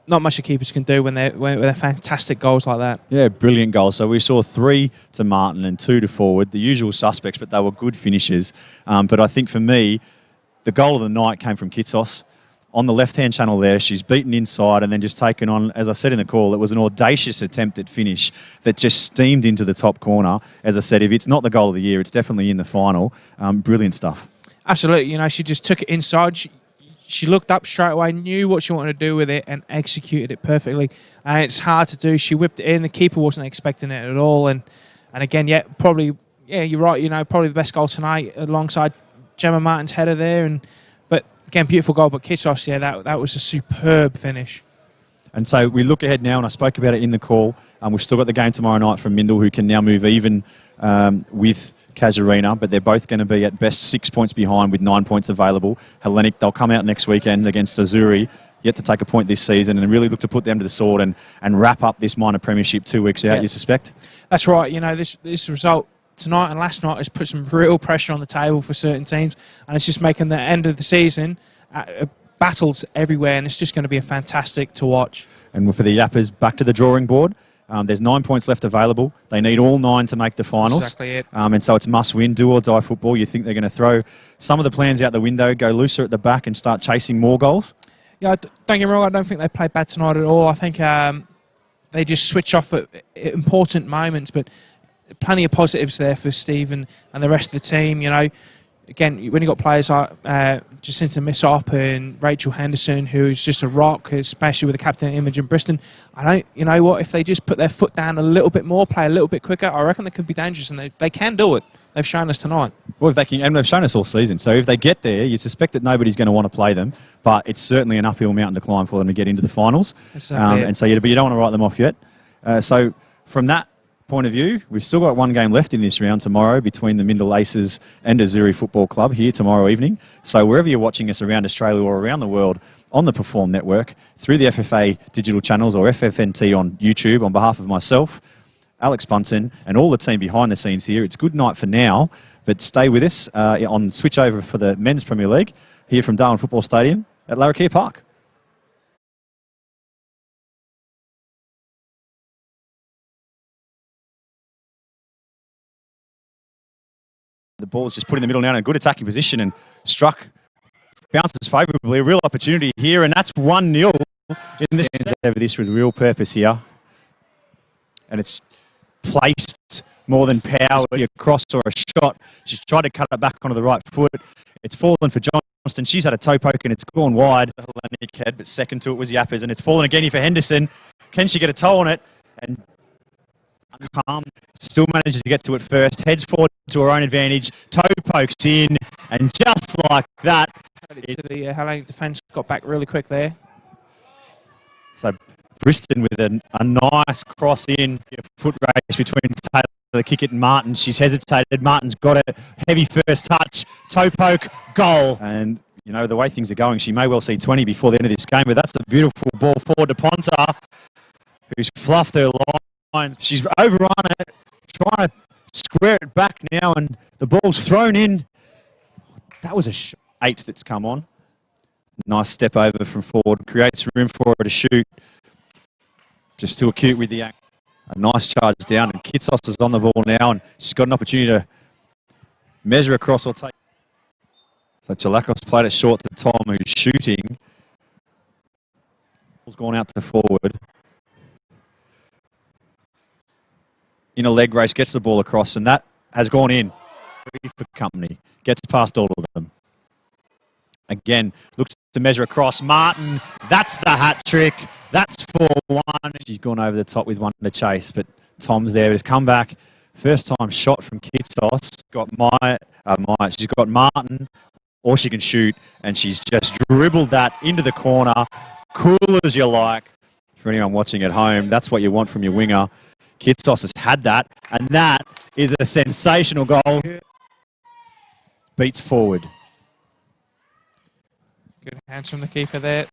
not much the keepers can do when they're fantastic goals like that. Yeah, brilliant goals. So we saw 3 to Martin and 2 to forward, the usual suspects, but they were good finishes. But I think for me, the goal of the night came from Kitsos. On the left-hand channel there, she's beaten inside and then just taken on, as I said in the call, it was an audacious attempt at finish that just steamed into the top corner. As I said, if it's not the goal of the year, it's definitely in the final. Brilliant stuff. Absolutely. You know, she just took it inside. She looked up straight away, knew what she wanted to do with it, and executed it perfectly. And it's hard to do. She whipped it in. The keeper wasn't expecting it at all. And again, you're right. You know, probably the best goal tonight alongside Gemma Martin's header there. But again, beautiful goal. But Kitsos, yeah, that was a superb finish. And so we look ahead now, and I spoke about it in the call. We've still got the game tomorrow night from Mindle, who can now move even with Casuarina, but they're both going to be at best 6 points behind with 9 points available. Hellenic, they'll come out next weekend against Azuri, yet to take a point this season, and really look to put them to the sword and wrap up this minor premiership 2 weeks out, you suspect? That's right. You know, this result tonight and last night has put some real pressure on the table for certain teams, and it's just making the end of the season battles everywhere, and it's just going to be a fantastic to watch. And for the Yappers, back to the drawing board. There's 9 points left available. They need all 9 to make the finals. Exactly it. And so it's must-win, do-or-die football. You think they're going to throw some of the plans out the window, go looser at the back and start chasing more goals? Yeah, don't get me wrong, I don't think they played bad tonight at all. I think they just switch off at important moments, but plenty of positives there for Steve and the rest of the team. You know, again, when you've got players like Jacinta Missop and Rachel Henderson, who's just a rock, especially with the captain Imogen Briston, you know what, if they just put their foot down a little bit more, play a little bit quicker, I reckon they could be dangerous, and they can do it. They've shown us tonight. Well, if they can, and they've shown us all season. So if they get there, you suspect that nobody's going to want to play them, but it's certainly an uphill mountain to climb for them to get into the finals. And so you don't want to write them off yet. So from that point of view, we've still got 1 game left in this round tomorrow between the Mindle Aces and Azuri Football Club here tomorrow evening. So wherever you're watching us around Australia or around the world on the Perform Network, through the FFA digital channels or FFNT on YouTube, on behalf of myself, Alex Bunton, and all the team behind the scenes here, it's good night for now, but stay with us on switch over for the Men's Premier League here from Darwin Football Stadium at Larrakia Park. The ball's just put in the middle now in a good attacking position and struck, bounces favourably. A real opportunity here, and that's 1-0 in this over this with real purpose here. And it's placed more than power, a cross or a shot. She's tried to cut it back onto the right foot. It's fallen for Johnston. She's had a toe poke and it's gone wide. The Hellenic head, but second to it was Yappers, and it's fallen again here for Henderson. Can she get a toe on it? And calm, still manages to get to it first, heads forward to her own advantage, toe pokes in, and just like that, the Hellenic defence got back really quick there. So Briston with a nice cross in, a foot race between Taylor, the kick it, and Martin. She's hesitated. Martin's got it. Heavy first touch, toe poke, goal. And you know the way things are going, she may well see 20 before the end of this game. But that's a beautiful ball forward to Ponta, who's fluffed her line. She's overrun it, trying to square it back now, and the ball's thrown in. That was a 8 that's come on. Nice step over from forward, creates room for her to shoot. Just too acute with the act. A nice charge down, and Kitsos is on the ball now, and she's got an opportunity to measure across or take. So Chalakos played it short to Tom, who's shooting. Ball's gone out to forward. In a leg race, gets the ball across, and that has gone in for company. Gets past all of them. Again, looks to measure across. Martin, that's the hat trick. That's 4-1. She's gone over the top with one to chase, but Tom's there. He's come back. First time shot from Kitsos. She's got Martin, or she can shoot, and she's just dribbled that into the corner. Cool as you like. For anyone watching at home, that's what you want from your winger. Kitsos has had that, and that is a sensational goal. Beats forward. Good hands from the keeper there.